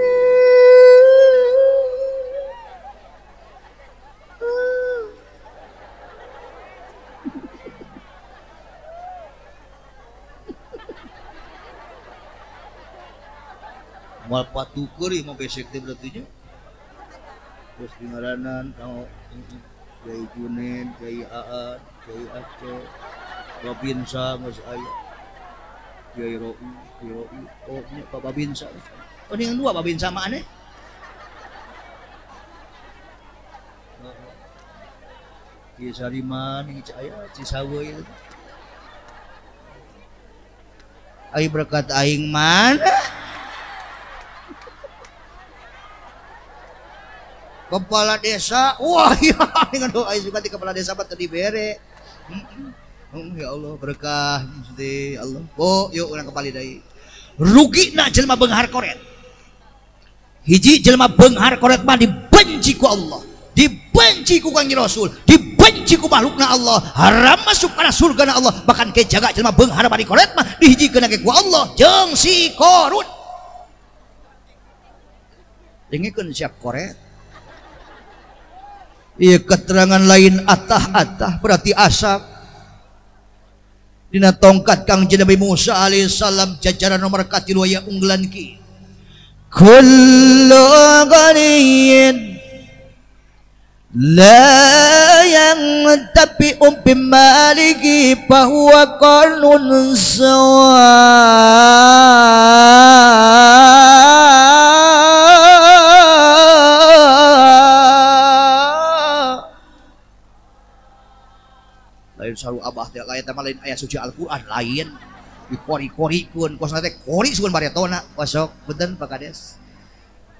Speaker 3: mal patukur mau besek teh berarti nya terus di ngaranan kau Kiai Junen, Kiai Aan, Kiai Aceh, Babinsa geus aya. Kiai Roi, oh nya Pak Babinsa. Oh ini yang dua Babinsa mah aneh. Kiai Sariman, Kiai aya Cisawe. Ai berkat aing mana? Kepala desa, wah ya dengan doa juga di kepala desa batu dibere. Ya Allah berkah mesti Allah. Oh yuk urang kembali deui. Rugina jelema beunghar koret. Hiji jelema beunghar koret mah dibenci ku Allah, dibenci ku Kangjeng Rasul, dibenci ku makhlukna Allah, haram masuk kana surgana Allah. Bahkan ke jaga jelema beunghar bari koret mah dihijikeun ku Allah jeung si Korun. Dengekeun siap koret. Iya keterangan lain atah-atah berarti asap dina tongkat Kang Nabi Musa alaihissalam jajaran nomor katilu aya unggulan ki kullu ghaniyin la yang tapi umpi maliki bahwa qarnun sawa lain saru abah teh lain lain ayat suci Al-Qur'an lain dikori-korikeun kosna teh kori sugan baretona kosok beuteun Pak Kades.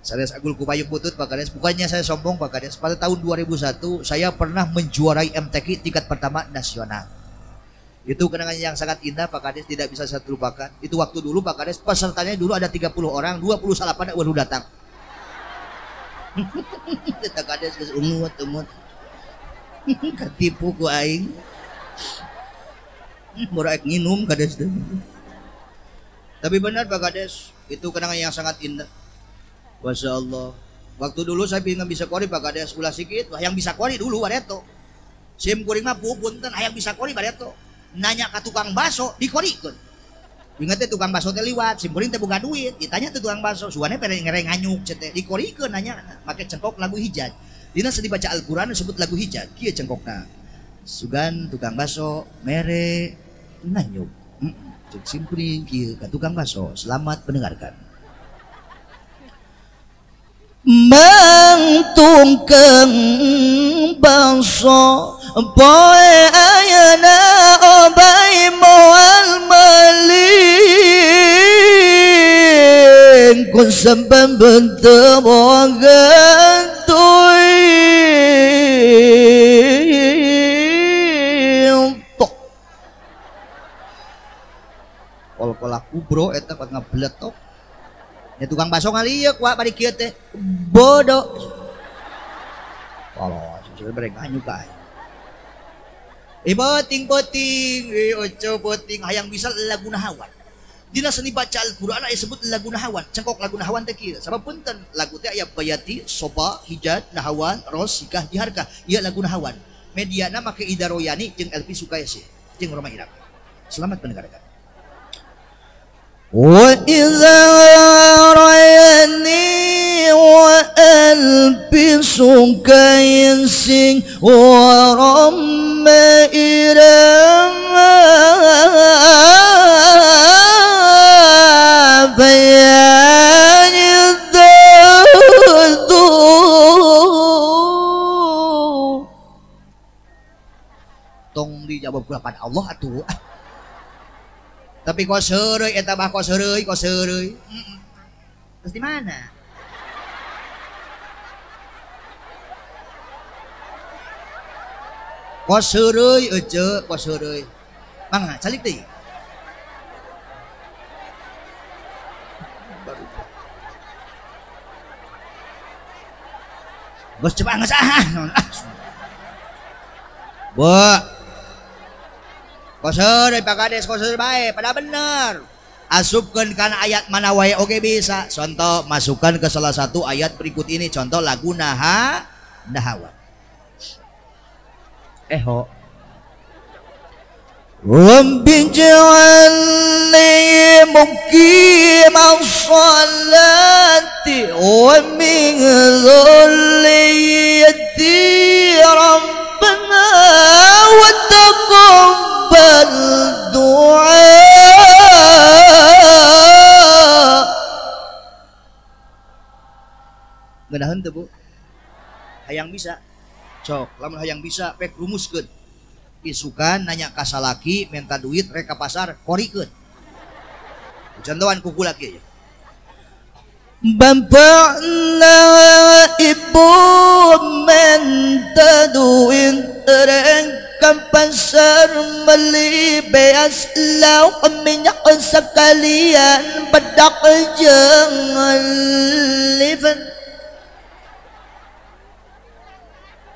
Speaker 3: Sanes agul ku payung butut Pak Kades. Bukannya saya sombong Pak Kades. Pada tahun 2001 saya pernah menjuarai MTQ tingkat pertama nasional. Itu kenangan yang sangat indah Pak Kades, tidak bisa saya lupakan. Itu waktu dulu Pak Kades pesertanya dulu ada 30 orang, 20 salapan baru datang. Pak Kades geus umut. Katipu ku aing. Murah nginum Kades. Tapi benar Pak Kades, itu kenangan yang sangat indah. Masya Allah. Waktu dulu saya pengen bisa kori baga ada sekolah sikit, yang bisa kori dulu bareto. Sim kuring mah punten hayang bisa kori bareto. Nanya ke tukang baso dikorikeun. Ingat teh tukang baso teh liwat, sim kuring teh boga duit, ditanya teh tukang baso, suane pere ngereng nganyuk teh dikorikeun nanya make cengkok lagu hijab. Dina sedih baca Al-Qur'an disebut lagu hijab, kieu cengkokna. Sugan tukang baso mere nganyuk. Cek sim kuring kieu ka tukang baso, selamat mendengarkan. Mangtungkeng bangso boy ayana obay moal maling kung sambang bentemo gantoy kol aku bro eta pat ngabletok. Ya tukang baso ngaliuk wa bari kieu teh bodoh. Kalau sudah bereng anyu ka. Poting ojo poting hayang bisa lagu nahawan. Dina seni baca Al-Qur'an aya sebut lagu nahawan. Cengkok lagu nahawan teh kieu. Sabab punten lagu teh aya bayati, soba, hijat, nahawan, ros, sikah, diharka. Ieu lagu nahawan. Mediana make Ida Royani jeung Elvi Sukaesih jeung Roma Irama. Selamat mendengarkan. وإذا رأيني وألبسك ينسي ورم إرما بيان الدردو tong dijawab kepada Allah atuh. Tapi kok seureuy eta mah kok seureuy. Terus di mana? Kok seureuy euceu, kok seureuy. Mangga calik teh. Bos coba geus Bu. Koser Pak Kades, koser bae pada bener. Asupkeun kana ayat mana wae oge bisa. Contoh masukkan ke salah satu ayat berikut ini, contoh lagu nahawan. Ho. Rabbi ij'alni muqimas sholati wa min dhurriyyati rabbana wa taqabbal du'a. Ngeunaheun teu Bu? Hayang bisa. Cok, lamun hayang bisa pek rumuskeun. Isukan nanya ka salaki minta duit rek ka pasar korikeun. Contohan kuku laki aja. Bapakna ibu minta duit rek ka pasar beli beas lauk minyak sekalian bedak jeung liven.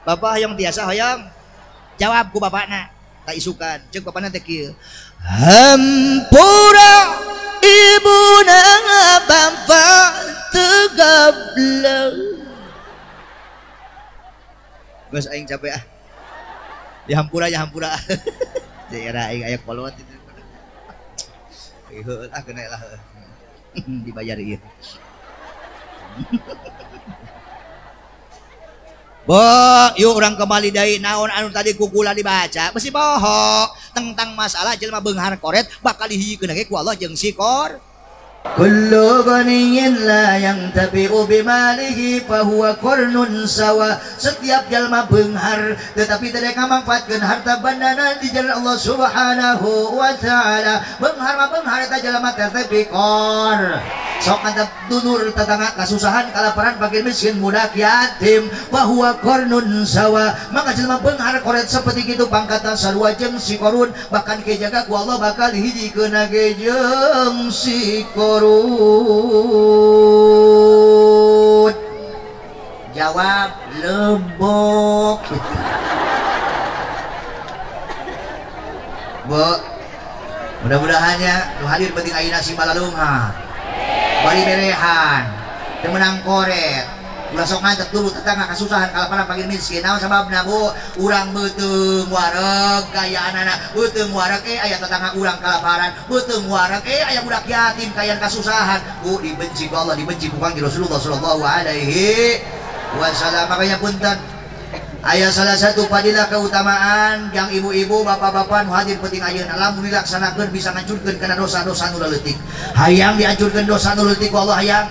Speaker 3: Bapak hayang tiasa hayang jawab ku bapakna tak isukan cek bapakna teh kieu hampura ibuna bapak tegableung geus aing capek ya hampura daerah aing aya kolot itu heuh kena lah dibayar ieu Bo, yuk orang kembali dari naon anu tadi kukula dibaca mesti bohong tentang masalah jelema beunghar koret bakal dihijikeun ge ku Allah jeung sikor. Kullu ghaniyin la yantabi'u bimalihi fahuwa qarnun sawa. Setiap jalma beunghar tetapi teu dek ngamanfaatkeun harta bandana di jalan Allah Subhanahu wa taala. Beunghar mah beunghar eta jalma teh pikor. Sok antep dulur tetangga kasusahan kalaparan fakir miskin budak yatim bahwa qarnun sawa. Maka jelema beunghar koret seperti kitu pangkatan sarua jeung si korun bahkan kejaga ku Allah bakal hijikeun ge jeung si korun. Jawab lebok. Bu, mudah-mudahan ya nu hadir penting ayeuna si malalungha bari berehan teu menang koret ulah sok ngantet dulu tetangga kasusahan kalaparan panggil miskin naon sababna Bu urang beuteung wareg gaya anak beuteung wareg aya tetangga urang kalaparan beuteung wareg aya budak yatim kayan kasusahan Bu dibenci ku Allah dibenci ku kangjeng Rasulullah sallallahu alaihi wasallam. Makanya punten aya salah satu fadilah keutamaan yang ibu-ibu bapak-bapak nu hadir penting ayeuna lamun dilaksanakeun bisa ngancurkeun kana dosa-dosa nu leutik. Hayang dihancurkeun dosa nu leutik ku Allah hayang.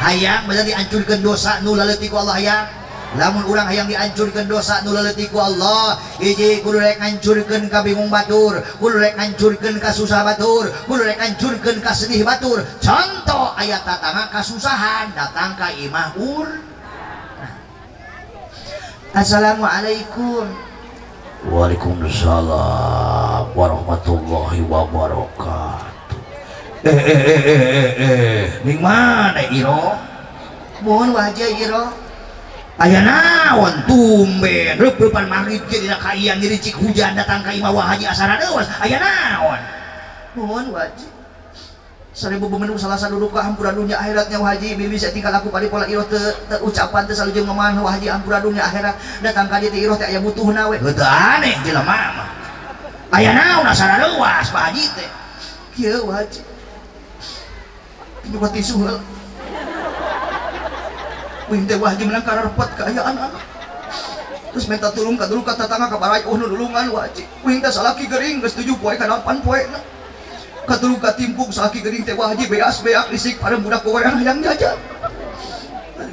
Speaker 3: Hayang bener dihancurkeun dosa nu leutik ku Allah hayang. Lamun urang hayang dihancurkeun dosa nu leutik ku Allah, hiji kudu rek ngancurkeun ka bingung batur, kudu rek ngancurkeun ka susah batur, kudu rek ngancurkeun ka sedih batur. Contoh aya tatangga kasusahan datang ka imah Assalamualaikum.
Speaker 2: Waalaikumsalam warahmatullahi wabarakatuh.
Speaker 3: Ning mana Iro? Mohon wajah Iro. Aya naon tumben reup-reupan magrib ge dina kaian diricik hujan datang ka imah Haji asara deus. Aya naon? Mohon wajah. Seribu pemenung salah satu duka hampuran dunia akhiratnya Haji bibi saya tinggal aku pada pola Iro ucapan teu salujeng ngomong Haji hampuran dunia akhirat datang ka dieu Iro teh aya butuhna we. Heuh aneh jelema mah. Aya naon asara leuwas Pak Haji teh? Kieu Haji. Nyoba tisu heula. Wing teh Haji menang karena repot keayaan anak. Terus minta tulung ka dulu ka tetangga ka barai nu dulungan Haji. Wing teh salaki gering geus 7 poe ka 8 poena. Katulu katimpuk salaki gering teh Haji beas beak risik pada budak kowean hayang jajan.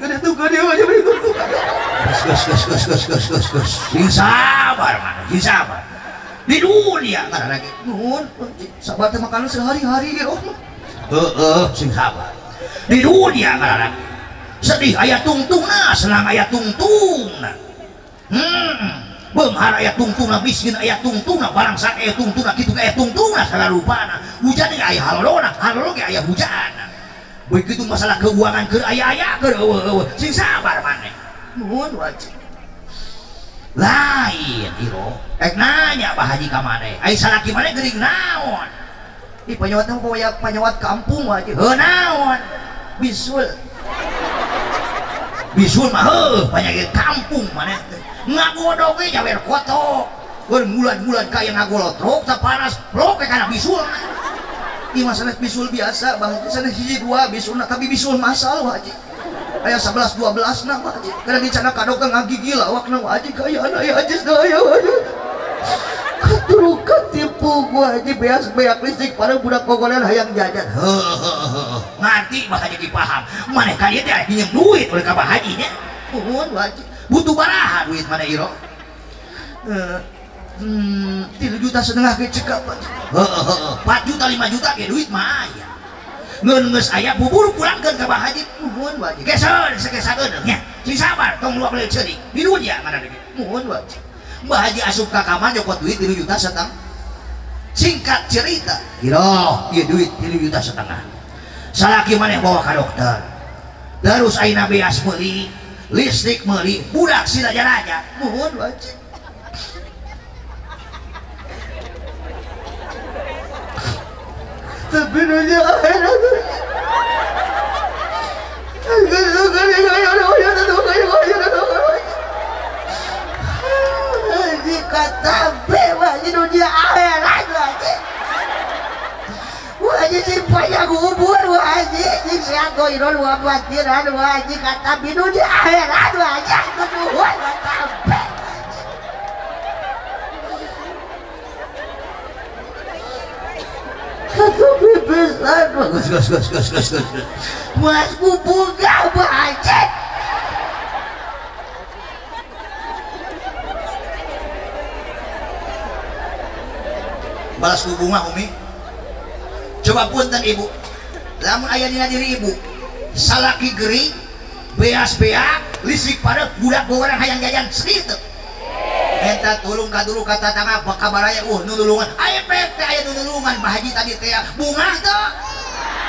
Speaker 3: Gede tuh gede aja begitu. Gus. Sing sabar mana? Sing sabar. Di dunia kan lagi. Nuhun, sabar teh makan sehari-hari ya Allah. Sing sabar. Di dunia kan lagi. Sedih aya tungtungna, senang aya tungtungna. Beumhar aya tungtungna, miskin aya tungtungna, barang sak aya tungtungna, kitu aya tungtungna salarupana. Hujan ge aya halolona, halolo ge aya hujana. Begitu masalah keuangan keur aya-aya keur eueuh. Sing sabar maneh. Nuhun wajib. Lain Iro. Nanya Pak Haji ka maneh. Ai salaki maneh geuring naon? Ih panyawat mah poya panyawat kampung wajib. Heuh naon? Bisul. Bisul mah heuh panyawat kampung maneh teh. Ngagodog ge jawer kotok berbulan-bulan kaya ngagolotrok tak panas plok kana bisul ini masalah bisul biasa Bang sana hiji dua bisulna tapi bisul masal Haji aya 11 12 na Haji kana dicana ka dokter ngagigil awakna Haji kaya aya ajis daya Haji katuru katipu gua Haji beas beak listrik pada budak kogolean hayang jajan nganti mah jadi paham maneh ka ieu teh pinjem duit oleh ka Pak Haji nya nuhun Haji butuh baraha duit mana Iro? 3,5 juta ke cekap 4 juta 5 juta ke duit mah aya ngeus aya bubur pulangkeun ka Pak Haji nuhun wajib geser sagesakeun nya sing sabar tong luak beli ceurik di dunia mana deui nuhun wajib Mbah Haji asup ka kamar nyokot duit 3 juta setengah singkat cerita Iro ieu duit 3 juta setengah salaki maneh bawa ka dokter terus ayeuna beas meuli listrik meuli budak si raja-raja nuhun wajib tapi dunia akhirat jika tapi wajib dunia akhirat wajib simpanya kubur wajib jika goirol wabatiran wajib kata binu di akhirat wajib kedua kata kata bebesan gus mas bubuga wajib balas bunga Umi coba punten ibu lamun aya dina diri ibu salaki gering beas beak listrik pada budak goweran hayang jajan segitu minta tulung ka dulu ka tatangga kabaraya nulungan aya PT aya nulungan Pak Haji tadi teh bunga teh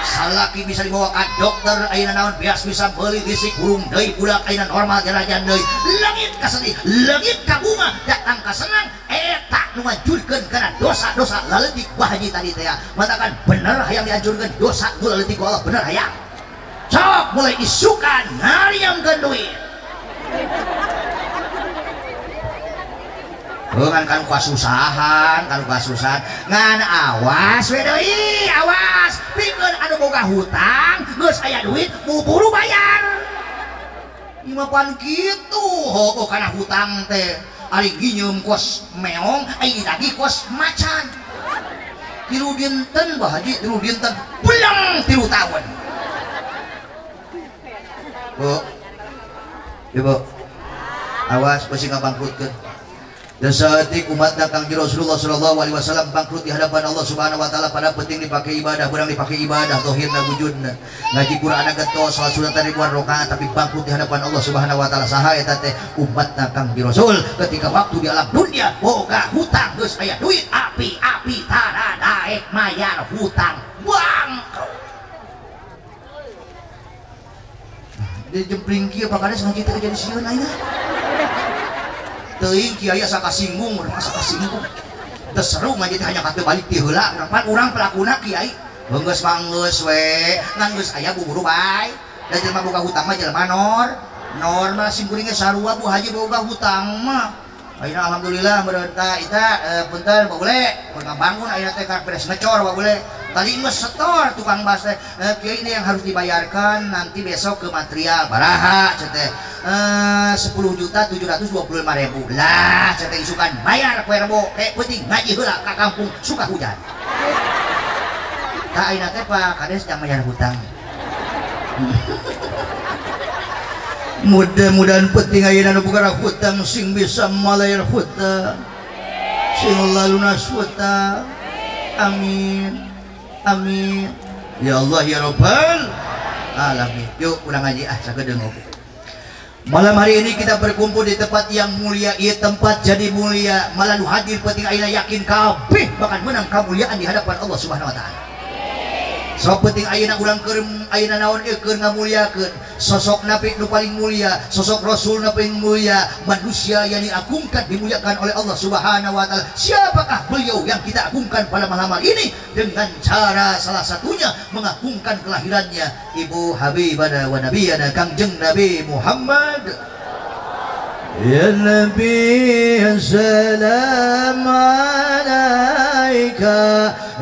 Speaker 3: salaki bisa dibawa ka dokter ayeuna naon beas bisa beuli listrik urung deui budak ayeuna normal jalan deui leungit ka sedih leungit ka bunga datang ka senang eta nu ngajurkeun kana dosa-dosa leutik Pak Haji tadi teh matakan bener hayang dianjurkeun dosa nu leutik ku Allah bener hayang sok mulai isukan ngariamkeun duit. Kan kasusahan ngan awas we deui, awas pikeun anu boga hutang geus aya duit buru bayar. Imapan kitu heuh kana hutang teh ari ginyeum kos meong ai lagi kos macan. Tilu dinten Bah Haji, tilu dinten pulang 3 tahun. Bu, ibu, awas pasti ngabangkrutkeun. Dan saeutik umatna Kangjeng Rasulullah sallallahu alaihi wasallam bangkrut di hadapan Allah Subhanahu wa taala pada penting dipakai ibadah, kurang dipakai ibadah zahirna wujudna. Ngaji Quran getos salat sunat ribuan rakaat tapi bangkrut di hadapan Allah Subhanahu wa taala. Saha eta teh umatna Kangjeng Rasul ketika waktu di alam dunia boga hutang geus aya duit api-api tara daek mayar hutang bangkrut. Di jempling kieu pakades ngaji teh jadi sieun ayeuna. Teuing kiai asa kasinggung, urang asa kasinggung. Teu seru ngaji teh hanya kate balik ti heula, pan urang pelakuna kiai. Geus manggeus we, ngan geus aya buburu bae. Da jelema boga hutang mah jelema nor mah simkuring ge sarua Bu Haji boga hutang mah. Ayeuna alhamdulillah beureuta eta punten boleh, mun bangun ayeuna teh ka beres ngecor boleh. Tadi geus setor tukang bas teh, kiai ini yang harus dibayarkan nanti besok ke material baraha teh. 10.725.000 lah saya isukan bayar kue rebo kayak penting ngaji heula ka kampung suka hujan tak ayeuna teh Pak Kades jang bayar hutang. Mudah-mudahan penting ayeuna nu boga hutang sing bisa malayar hutang sing lunas hutang. Amin amin ya Allah ya Rabbal alamin. Yuk ulang ngaji sagedeung oge. Malam hari ini kita berkumpul di tempat yang mulia, ia tempat jadi mulia. Malah nu hadir penting ayeuna yakin kabeh bakal menang kemuliaan di hadapan Allah Subhanahu wa taala. So penting ayeuna urang keur ayeuna naon keur ngamuliakeun sosok nabi nu paling mulia, sosok rasul nu paling mulia, manusia yang diagungkan dimuliakan oleh Allah Subhanahu wa taala. Siapakah beliau yang kita agungkan pada malam hari ini? Dengan cara salah satunya mengagungkan kelahirannya Ibu Habibana wa Nabiyana Kangjeng Nabi Muhammad. Ya Nabi salam alaika,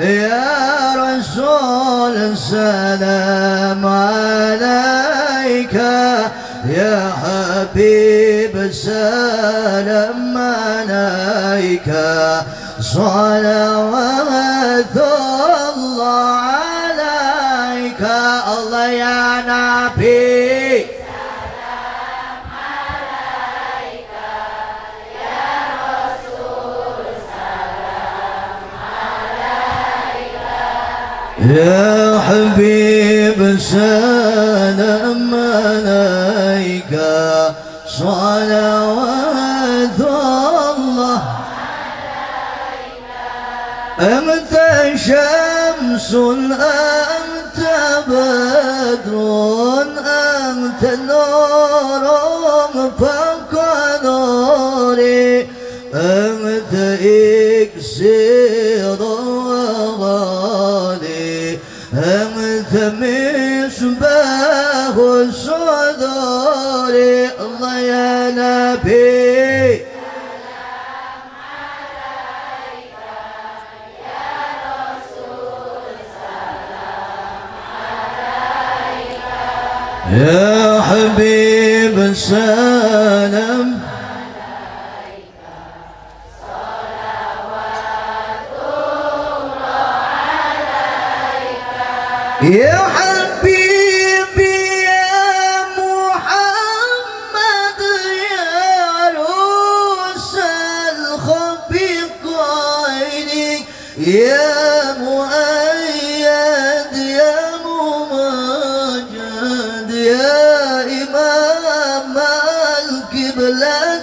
Speaker 3: ya Rasul salam alaika, ya Habib salam alaika, salawatullah alaika. Allah ya Nabi ya Habib salam alaika, salawatullah anta syamsun anta badrun anta nurun fawqa nuri anta iksirun أنت مصباح الصدور. الله يا نبي سلام عليك يا رسول سلام عليك يا حبيب سلام يا حبيبي يا محمد يا عروس الخفيق عيني يا مؤيد يا ممجد يا إمام القبلتين.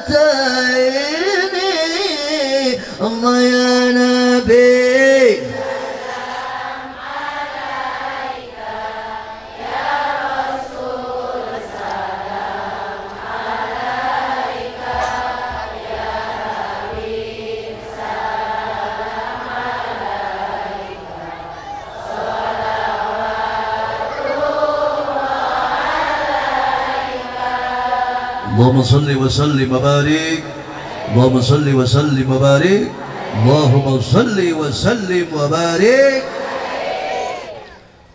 Speaker 3: الله يا نبي
Speaker 2: Allahumma salli wa sallim wa barik. Allahumma salli wa sallim wa barik. Allahumma salli wa sallim wa barik.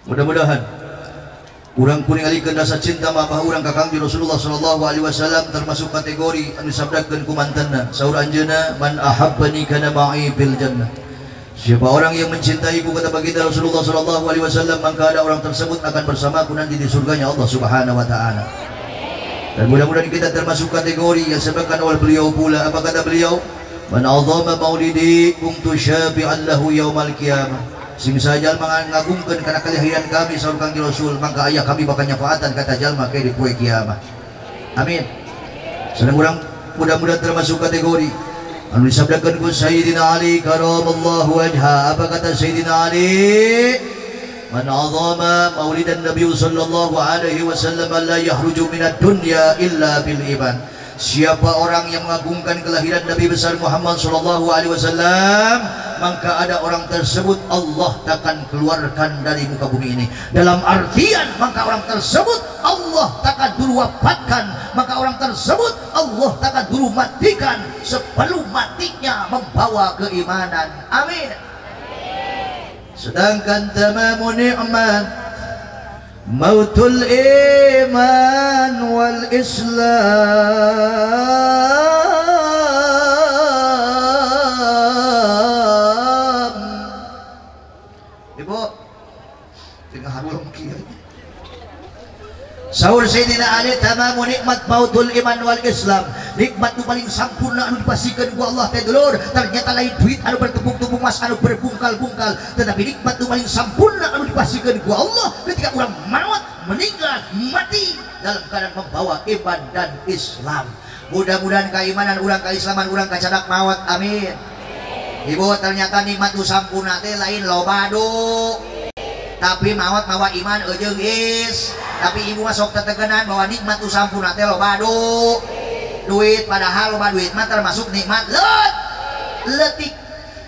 Speaker 2: Mudah-mudahan urang kuning alikeun rasa cinta mah urang ka Kangjeng Rasulullah sallallahu alaihi wasallam termasuk kategori anu sabdakeun ku mantanna saur anjeunna man ahabbani kana ma'i fil jannah. Siapa orang yang mencintaiku kata baginda Rasulullah sallallahu alaihi wasallam maka ada orang tersebut akan bersamaku nanti di surganya Allah Subhanahu wa taala. Dan mudah-mudahan kita termasuk kategori yang disebutkan oleh beliau pula. Apa kata beliau? Man 'azzama maulidi kuntu syafi'an lahu yaumal qiyamah. Sing saja mengagungkan karena kelahiran kami saur Kangjeng Rasul maka ayah kami bakal nyafaatan kata jalma ke di poe kiamat. Amin. Sedang urang mudah-mudahan termasuk kategori anu disabdakeun ku Sayyidina Ali karamallahu wajha. Apa kata Sayyidina Ali? Man 'azzama maulidan Nabi sallallahu alaihi wasallam la yahruju minad dunya illa bil iman. Siapa orang yang mengagungkan kelahiran Nabi besar Muhammad sallallahu alaihi wasallam maka ada orang tersebut Allah takkan keluarkan dari muka bumi ini. Dalam artian maka orang tersebut Allah takkan dulu wafatkan, maka orang tersebut Allah takkan dulu matikan sebelum matinya membawa keimanan. Amin. Sedangkan tamamun ni'mat mautul iman wal islam. Ibu tengah harulung kieu saur Sayyidina Ali tamamu nikmat mautul iman wal islam. Nikmat nu paling sampurna anu dipasikeun ku Allah teh dulur ternyata lain duit anu bertumpuk-tumpuk mas anu berbungkal-bungkal, tetapi nikmat nu paling sampurna anu dipasikeun ku Allah ketika urang maut meninggal mati dalam keadaan membawa iman dan Islam. Mudah-mudahan keimanan urang keislaman urang kacadak maut. Amin. Ibu ternyata nikmat nu sampurna teh lain loba do tapi maut mawa iman jeung is. Tapi ibu masuk tetegenan bahwa nikmat tu sampurna teh loba duit, padahal loba duit mah termasuk nikmat letik.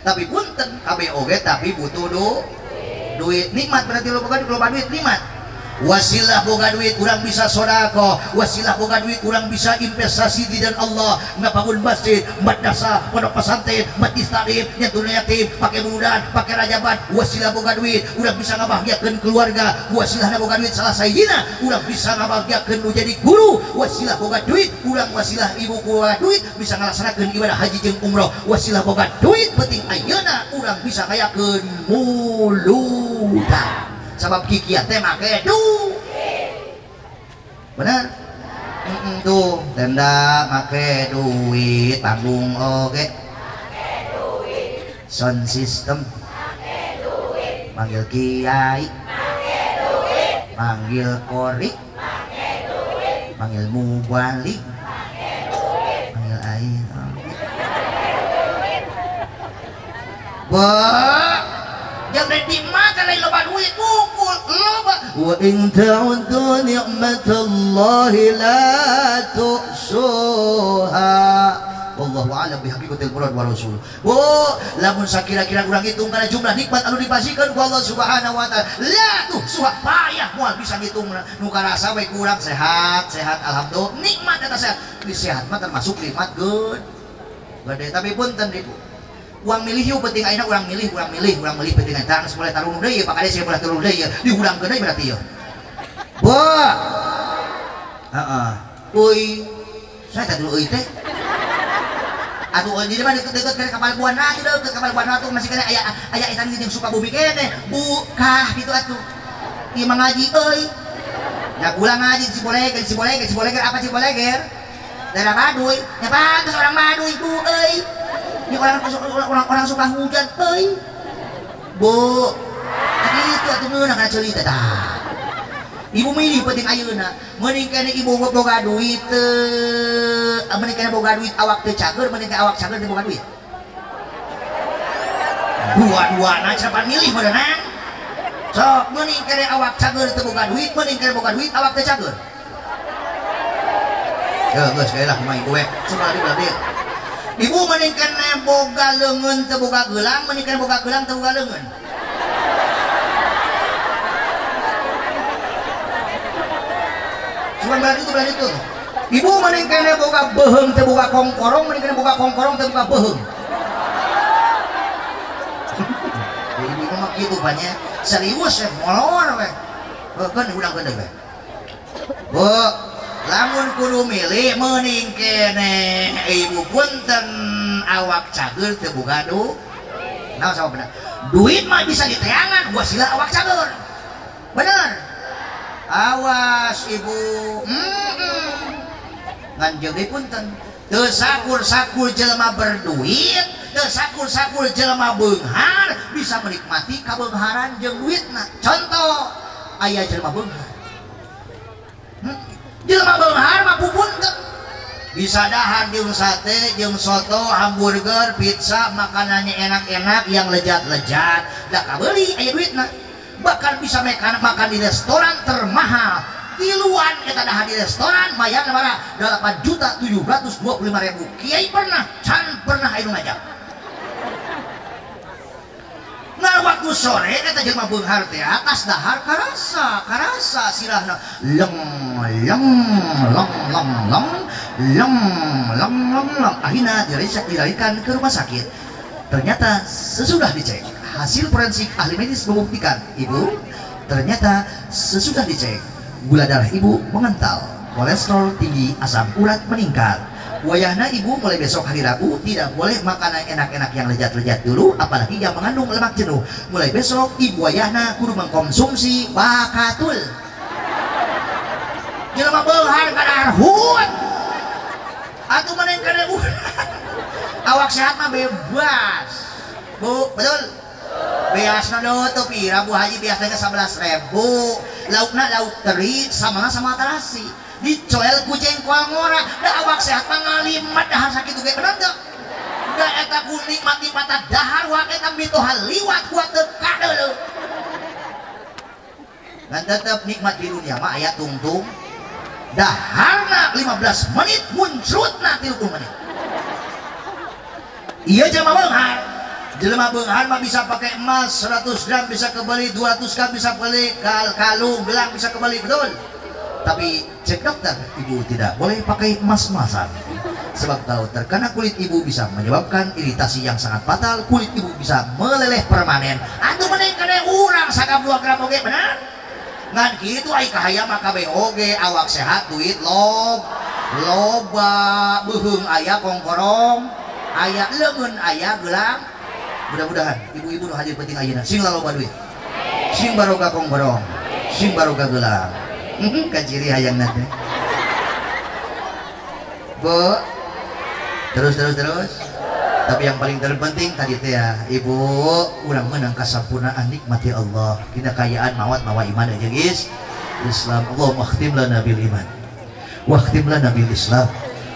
Speaker 2: Tapi punten kabeh oge tapi butuh duit. Nikmat berarti loba duit nikmat. Wasilah boga duit urang bisa sodako, wasilah boga duit urang bisa investasi di dan Allah, ngabangun masjid, madrasah, pondok pesantren, majlis taklim, nyantun yatim, pakai bulan, pakai rajaban. Wasilah boga duit urang bisa ngabahagiakeun keluarga, wasilah boga duit salah sayina urang bisa ngabahagiakeun nu jadi guru, wasilah boga duit urang wasilah ibu boga duit bisa ngalaksanakeun ibadah haji jeung umroh, wasilah boga duit penting ayeuna urang bisa ngayakeun muludan. Sabab kikiat teh make duit. Bener? Tuh tenda make duit, panggung oge make duit, sound system make duit, manggil kiai make duit, manggil kori make duit, manggil mubalik make duit, manggil air yang di mata lain loba duit pukul loba. Wa in ta'uddu ni'matallahi la tuhsuha. Wallahu a'lam bihaqiqatil murad wa rasul. Lamun sakira-kira urang hitung kana jumlah nikmat anu dipasikeun ku Allah Subhanahu wa taala. La tuhsuha payah moal bisa ngitungna. Nu karasa bae kurang sehat alhamdulillah. Nikmat eta sehat. Di sehat mah termasuk nikmat gede. Tapi punten Ibu. Uang milih yuk penting aina urang milih penting aina mulai tarung deui pakade saya mulai tarung deui diurangkeun deui berarti ya. Heeh. Euy. Saya teh dulu euy teh. Aduh jadi mah deket-deket ke kapal buana teh deket kapal buana tuh masih kena aya etan jeung Sukabumi keneh. Bukah gitu atuh. Ieu mah ngaji euy. Ya ulang ngaji si boleger apa si boleger? Daerah Baduy. Ya pantes orang Baduy itu euy. Ini orang suka hujan, euy. Bu. Gitu atuh meunang kana cerita tah. Ibu milih penting ayeuna. Mending kana ibu boga duit mending kana boga duit awak teu cager, mending kana awak cager teu boga duit. Dua-duana capan milih beunang. Sok mending kana awak cager teu boga duit, mending kana boga duit awak teu cager. Ya geus kae lah kumaha ibu we. Coba di Ibu meningkan boga leungeun teu boga geulang, meningkan boga geulang teu boga leungeun. Cuma berarti itu.
Speaker 3: Ibu mending kene boga beheung teu boga kongkorong, mending kene boga kongkorong teu boga beheung. Ibu mah kitu banyak serius ya molor we. Kan urang gede we. Bu, lamun kudu milih mending kene ibu punten awak cager teu boga duit. Nah sama bener. Duit mah bisa diteangan, gua sila awak cager. Bener. Awas ibu. Ngan jeung punten. Teu sakur-sakur jelema berduit, teu sakur-sakur jelema beunghar bisa menikmati kabeungharan jeung duitna. Contoh, aya jelema beunghar. Jelema beunghar mah pupunten. Bisa dahar jeung sate, jeung soto, hamburger, pizza, makanannya enak-enak yang lezat-lezat. Da kabeuli aya duitna. Bahkan bisa makan di restoran termahal. Tiluan kita dahar di restoran bayar berapa? 8.725.000. Kiai pernah, can pernah anu ngajak. Ngan waktu sore kita jelema beunghar teh atas dahar karasa sirahna leng akhirnya dilarikan ke rumah sakit. Ternyata sesudah dicek hasil forensik ahli medis membuktikan ibu ternyata sesudah dicek gula darah ibu mengental, kolesterol tinggi, asam urat meningkat. Wayahna ibu mulai besok hari Rabu tidak boleh makanan enak-enak yang lezat-lezat dulu, apalagi yang mengandung lemak jenuh. Mulai besok ibu wayahna kudu mengkonsumsi bakatul. Jelema beunghar kadahar huut. Atuh maneh kana awak sehat mah bebas. Bu, betul? Beasna do tuh pira Bu Haji biasanya 11.000. Laukna lauk teri sama terasi. Dicoel ku jengkol ngora da awak sehat mah ngalimat dahar sakitu ge bener teu? Da eta ku nikmati patah dahar wa eta mitohal liwat ku teu kadeuleuh. Dan tetep nikmat di dunia mah aya tungtung daharna 15 menit muncrutna 30 menit. Iya jelema beunghar. Jelema beunghar mah bisa pakai emas 100 gram bisa kebeli, 200 gram bisa beli, kalung gelang bisa kebeli, betul? Tapi cek dokter, ibu tidak boleh pakai emas-emasan. Sebab kalau terkena kulit ibu bisa menyebabkan iritasi yang sangat fatal. Kulit ibu bisa meleleh permanen. Atuh mending kena urang 1 gram oge benar? Ngan kitu ai kahaya maka oge awak sehat duit loba beheung aya kongkorong aya leungeun aya gelang. Mudah-mudahan ibu-ibu nu hadir penting ayeuna sing loba duit, sing baroga kongkorong, sing baroga gelang. Kaciri hayang nanti Bu terus tapi yang paling terpenting tadi teh ya ibu urang menang kasampurnaan nikmati Allah dina kayaan mawat mawa iman aja guys Islam. Allahumma khtim lana bil iman wa khtim lana bil Islam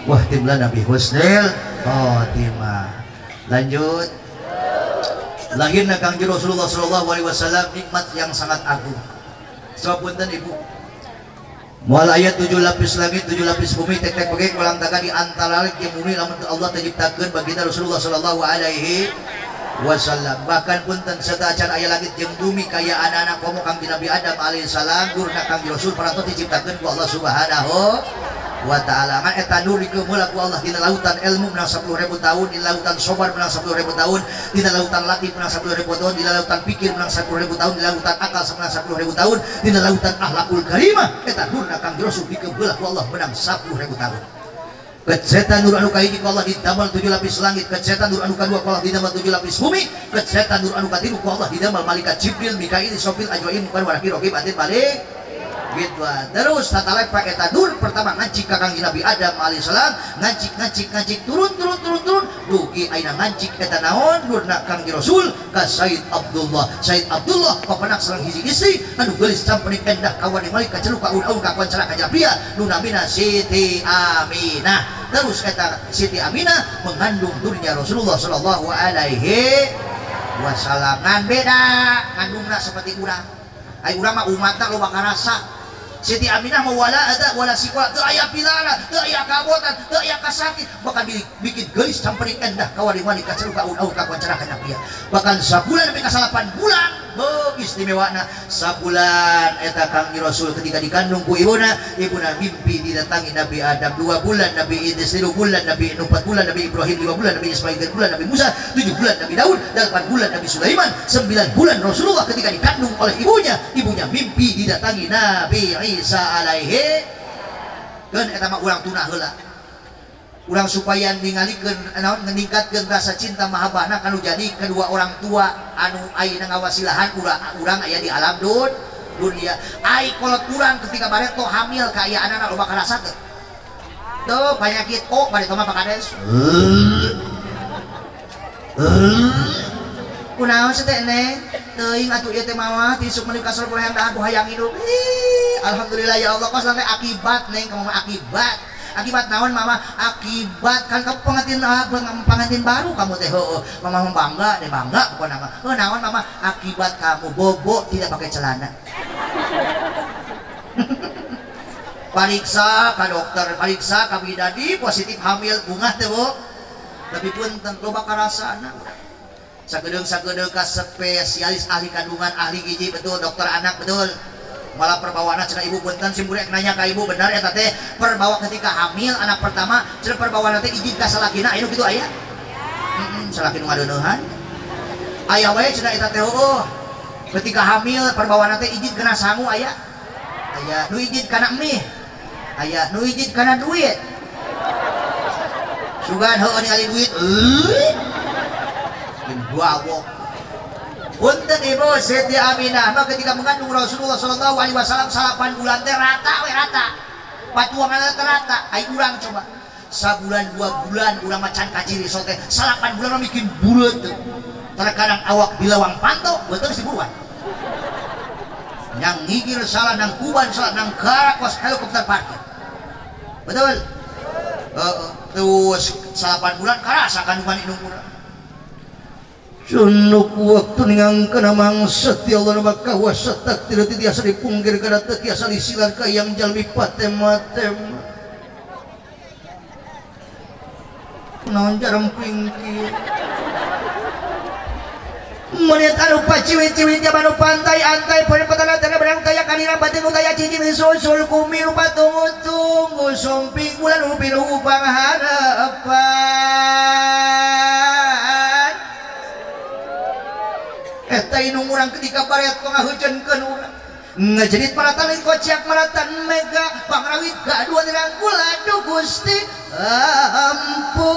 Speaker 3: wa khtim lana bi husnil khatimah. Lanjut. Lahirna Kangjeng Rasulullah sallallahu alaihi wasallam nikmat yang sangat agung. Sapunten ibu moal aya 7 lapis langit 7 lapis bumi tek-tek bege ulang taga di antara langit jeung bumi lamun Allah terciptakeun baginda Rasulullah sallallahu alaihi wasallam. Bahkan punten serta acan aya langit jeung bumi kaya anak-anak komo Kangjeng Nabi Adam alaihi salam gurna Kangjeng Rasul parantos diciptakeun ku Allah Subhanahu wa ta'ala. Ngan eta nur dikeumul ku Allah dina lautan ilmu menang 10.000 tahun, dina lautan sabar menang 10.000 tahun, dina lautan latih menang 10.000 tahun, dina lautan pikir menang 10.000 tahun, dina lautan akal menang 10.000 tahun, dina lautan akhlakul karimah eta nurna Kangjeng Rasul dikeumul ku Allah menang 10.000 tahun. Kecetan nur anu kahiji ku Allah didamel 7 lapis langit, kecetan nur anu kadua ku Allah didamel 7 lapis bumi, kecetan nur anu katilu ku Allah didamel malaikat Jibril, Mikail, Israfil, Ajrail, Munkar, Nakir, Raqib, Atid, balik gitu. Terus tatalek pakai tadur pertama ngancik ka Kangjeng Nabi Adam alaihissalam ngancik turun dugi aina ngancik eta naon nurna Kangjeng Rasul ka Sayyid Abdullah papanak sareng hiji istri anu geulis campenik endah kawan malaikat celuk ka un-un ka kawan cerah ka pria nu namina Siti Aminah. Terus eta Siti Aminah mengandung nurnya Rasulullah sallallahu alaihi wasallam. Ngan beda ngandungna seperti urang. Ai urang mah umatna loba karasa. Siti Aminah mau wala ada wala sikola teu aya pilana, teu aya kabotan, teu aya kasakit, bahkan bikin geulis camperik endah ka wali-wali ka ceruka un-un ka koncara kana pia. Bahkan sabulan nepi ka 8 bulan istimewana sabulan eta Kangjeng Rasul ketika dikandung ku ibuna mimpi didatangi Nabi Adam 2 bulan, Nabi Idris 3 bulan, Nabi Nuh 4 bulan, Nabi Ibrahim 5 bulan, Nabi Ismail 3 bulan, Nabi Musa 7 bulan, Nabi Daud 8 bulan, Nabi Sulaiman 9 bulan. Rasulullah ketika dikandung oleh ibunya mimpi didatangi Nabi Isa alaihi kan eta mah urang tunah heula. Urang supaya ningalikeun naon ningkatkeun rasa cinta mahabbahna kanu jadi kedua orang tua anu ayeuna ngawasilahan urang aya di alam dunia. Ai kolot urang ketika bareto hamil ka aya anak loba karasakeun. Tuh penyakit bareto mah pakades. Kunaon sih teh neng? Teuing atuh ieu teh mah tisuk meuli kasar hayang dahan ku hayang hidup. Alhamdulillah ya Allah kos sampai akibat neng kamu akibat naon mama akibat kan kamu pengantin baru kamu teh mama bangga pokoknya mah naon mama akibat kamu bobo tidak pakai celana. Pariksa ka dokter, pariksa ka bidadi positif hamil bunga teh Bu. Tapi pun tentu bakal rasana. Sagedeng ka spesialis ahli kandungan, ahli gizi betul, dokter anak betul. Malah perbawaanna cenah ibu punten si burek nanya ka ibu benar eta teh perbawa ketika hamil anak pertama cenah perbawaanna teh izin ka salakina anu kitu aya? Salaki nu ngadeuneuhan. Aya wae cenah eta teh ketika hamil perbawaanna teh izin kana sangu aya? Aya nu izin kana mih. Aya nu izin kana duit. Sugan heuh ningali duit. Buawok. Punten ibu Siti Aminah mah ketika mengandung Rasulullah sallallahu alaihi wasallam 8 bulan teh rata. Patuangan teh rata. Ai urang coba. Sabulan 2 bulan urang macan kaciri sote 8 bulan mah bikin buleut teh. Terkadang awak dilawang panto betul si buruan. Yang ngigir salah nang kuban salah nang karakos helikopter parkir. Betul? Terus 8 bulan karasa kandungan indung urang. Sunuk waktu ningangkeun mangsa ti Allah na kawasa tak tidak tiasa dipungkir kana teu tiasa disilar ka yang jalmi patema-tema. Naon jarang pingkir. Menit anu paciwit-ciwit jaman pantai antai perempatan tana berang taya kanina batin utaya cincin susul kumi rupa tunggu sumping bulan pinuh pangharapan. Eta inung urang ketika baret pangahujenkeun urang ngajerit maratan lain kociak maratan mega pangrawit gadua dirang kula duh Gusti ampun.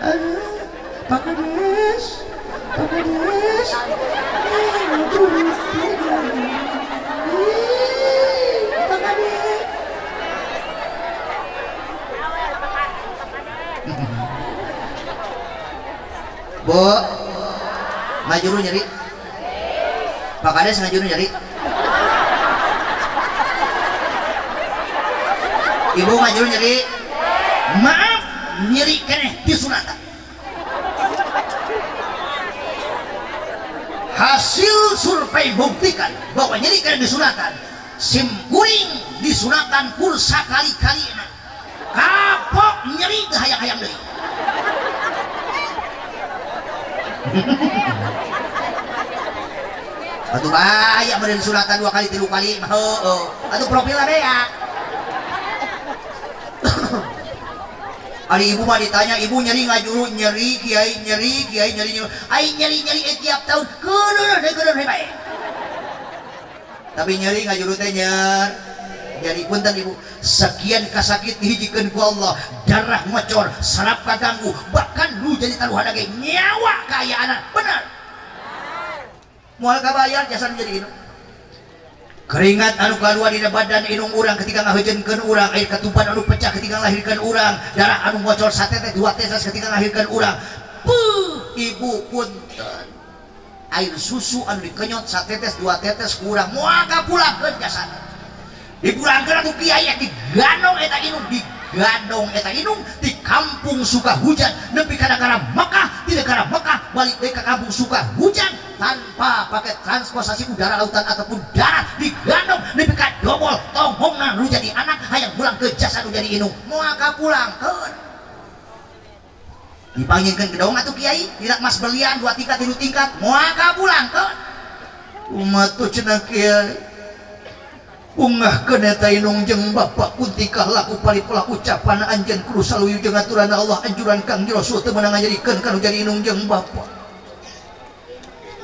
Speaker 3: Aduh Pak Kades Bu, ngajuru nyeri. Pak Kades ngajuru nyeri. Ibu ngajuru nyeri. Maaf, nyeri keneh disunatan. Hasil survei buktikan bahwa nyeri keneh disunatan. Sim kuring disunatan pulsa kali-kalina. Kapok nyeri teu hayang-hayang deui. Atuh bahaya meureun suratan 2 kali 3 kali mah heueuh. Atuh profilna beak. Ari ibu mah ditanya, ibu nyeri ngajuru nyeri kiai nyeri ai nyeri tiap tahun keuneuh bae. Tapi nyeri ngajuru teh nyeri punten ibu sekian kasakit dihijikeun ku Allah darah ngocor saraf kaganggu bahkan lu jadi taruhan ge nyawa kaayaan bener moal kabayar jasa jadi inung keringat anu kadua dina badan inung urang ketika ngaheujeunkeun urang air ketuban anu pecah ketika nglahirkeun urang darah anu ngocor satetes 2 tetes ketika nglahirkeun urang ibu punten air susu anu dikenyot satetes 2 tetes ku urang moal kapulakeun jasana dipulangkeun atuh kiai digandong eta inung di kampung suka hujan nepi ka negara Mekah di negara Mekah balik deui ka kampung suka hujan tanpa pakai transportasi udara, lautan ataupun darat, digandong nepi ka dobol tongongna nu jadi anak hayang pulang ke jasa nu jadi indung moal kapulangkeun dipanggilkeun ke daung atuh kiai tidak mas belian 2 tingkat 3 tingkat moal kapulangkeun umat tuh cenah kiai unggah keneta inung jeung bapak kuntikah laku palipola ucapan anjeun kudu saluyu jeung aturan Allah anjuran Kang Rasul teu meunang ngajadikeun kanu jadi inung jeung bapak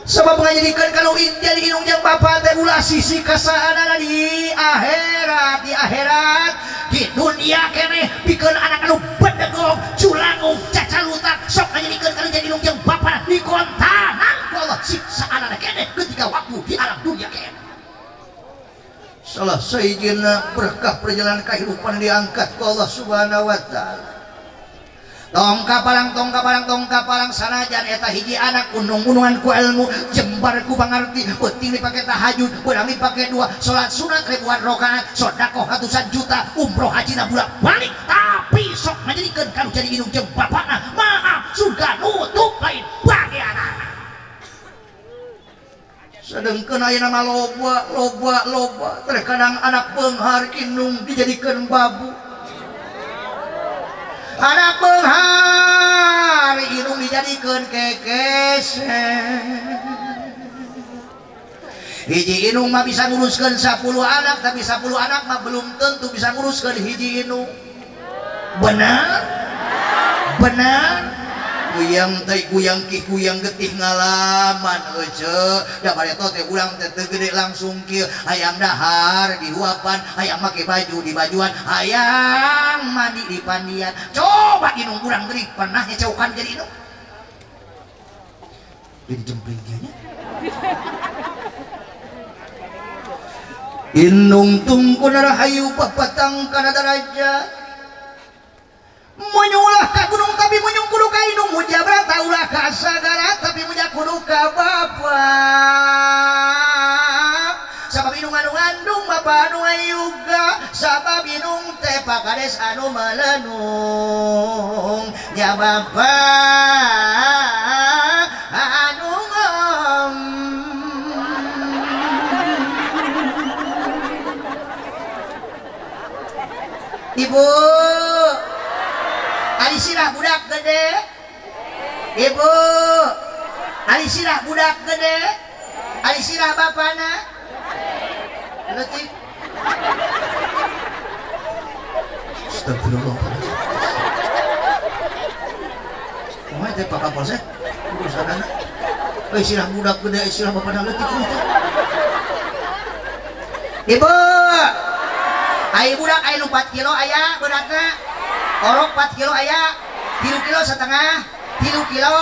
Speaker 3: sabab ngajadikeun kanu jadi inung jeung bapak teh ulah sisi kasaanana di akhirat di dunia keneh pikeun anak anu bedegong culangung cacalutak sok ngajadikeun kanu jadi inung jeung bapak di kontanan ku Allah siksaanana keneh ketika waktu di alam dunia keneh salah sayyidina berkah perjalanan kehidupan diangkat ke Allah subhanahu wa ta'ala tong kapalang sanajan eta hiji anak undung-undungan ku ilmu jembar ku pangarti penting dipake tahajud beurang dipake dua salat sunat ribuan rakaat sedekah ratusan juta umroh hajina bulak balik tapi sok ngajadikeun kanu jadi indung jeung bapana maaf surga nutup lain bagianana sedengkeun ayeuna mah loba terkadang anak beunghar indung dijadikeun babu anak beunghar indung dijadikeun kekesen hiji indung mah bisa nguruskeun 10 anak tapi 10 anak mah belum tentu bisa nguruskeun hiji indung benar kuyang kuyang getih ngalaman ece da bareto teh urang teh teu gede langsung kieu hayang dahar di huapan hayang make baju di bajuan hayang mandi di pandian coba inung urang geuning pernah ngeceukan jadi inung jadi jempling nya inung tungkun rahayu papatang kana darajat menyulah ka gunung tapi menyung kudu ka indung mujabra taulah ka sagara tapi muja kudu ka bapak sabab indung anu ngandung bapak anu ayuga sabab indung teh pakades anu melenung nya bapak anu ngom ibu Ali sirah budak gede ibu Ali sirah budak gede Ali sirah bapana letik astagfirullah kumaha teh Pak Kapolsek urusanana euy sirah budak gede sirah bapana letik ibu ai budak ai 4 kilo aya beratna orok 4 kilo aya 3 kilo setengah 3 kilo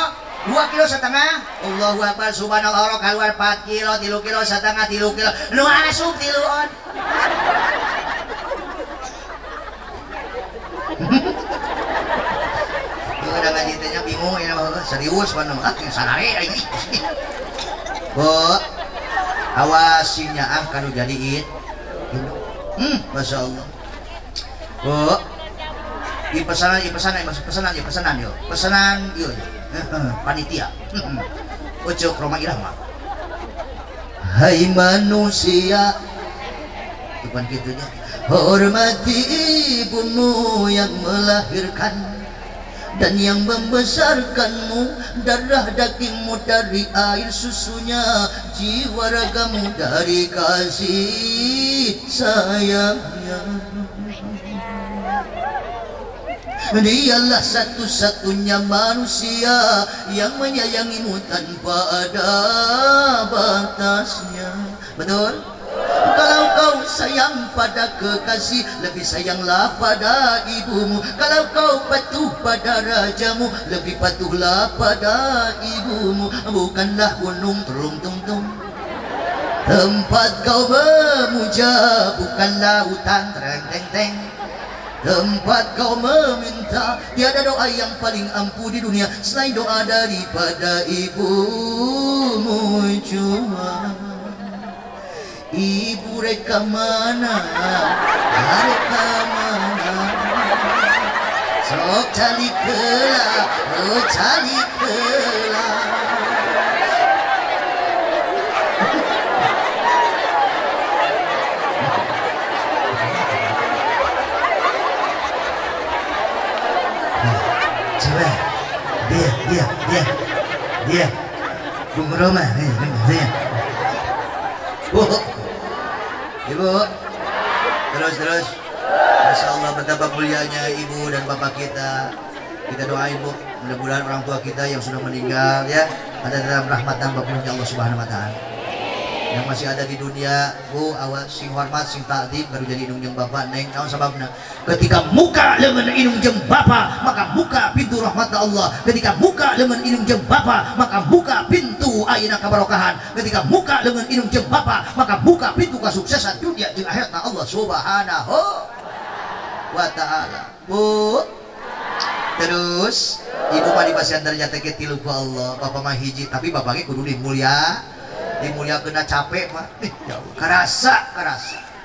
Speaker 3: 2 kilo setengah Allahu Akbar subhanallah orok keluar 4 kilo 3 kilo setengah 3 kilo nu asup tiluon udah ngajitnya bingung ya serius mana sanare ini bo awasinya kanu jadiin Masya Allah bo pesanan yuk panitia ucuk Roma Irama hai manusia bukan gitunya hormati ibumu yang melahirkan dan yang membesarkanmu darah dagingmu dari air susunya jiwa ragamu dari kasih sayangnya Dialah satu-satunya manusia yang menyayangimu tanpa ada batasnya. Betul? Kalau kau sayang pada kekasih, lebih sayanglah pada ibumu. Kalau kau patuh pada rajamu, lebih patuhlah pada ibumu. Bukanlah gunung terung-tung-tung tempat kau memuja, bukan lautan tereng-teng-teng tempat kau meminta. Tiada doa yang paling ampuh di dunia selain doa daripada ibumu. Cuma ibu reka mana, reka mana, sok cari kela, oh cari kela.
Speaker 1: Coba. Dia. Bung Roma. Dia. Bu. Ibu. Terus. Masya Allah betapa mulianya ibu dan bapak kita. Kita doain Bu, mudah-mudahan orang tua kita yang sudah meninggal ya ada dalam rahmat dan berkahnya Allah Subhanahu wa taala. Yang masih ada di dunia, Bu, awas sing hormat sing takdim baru jadi indung jeung bapak neng naon sababna. Ketika muka leungeun indung jeung bapak, maka buka pintu rahmat Allah. Ketika muka leungeun indung jeung bapak, maka buka pintu ayeuna kabarokahan. Ketika muka leungeun indung jeung bapak, maka buka pintu kesuksesan dunia jeung akhirat Allah Subhanahu wa taala. Bu, terus ibu mah dibasian derajat teh tilu ku Allah, bapak mah hiji tapi bapaknya kudu dimulia kena capek mah ya Allah karasa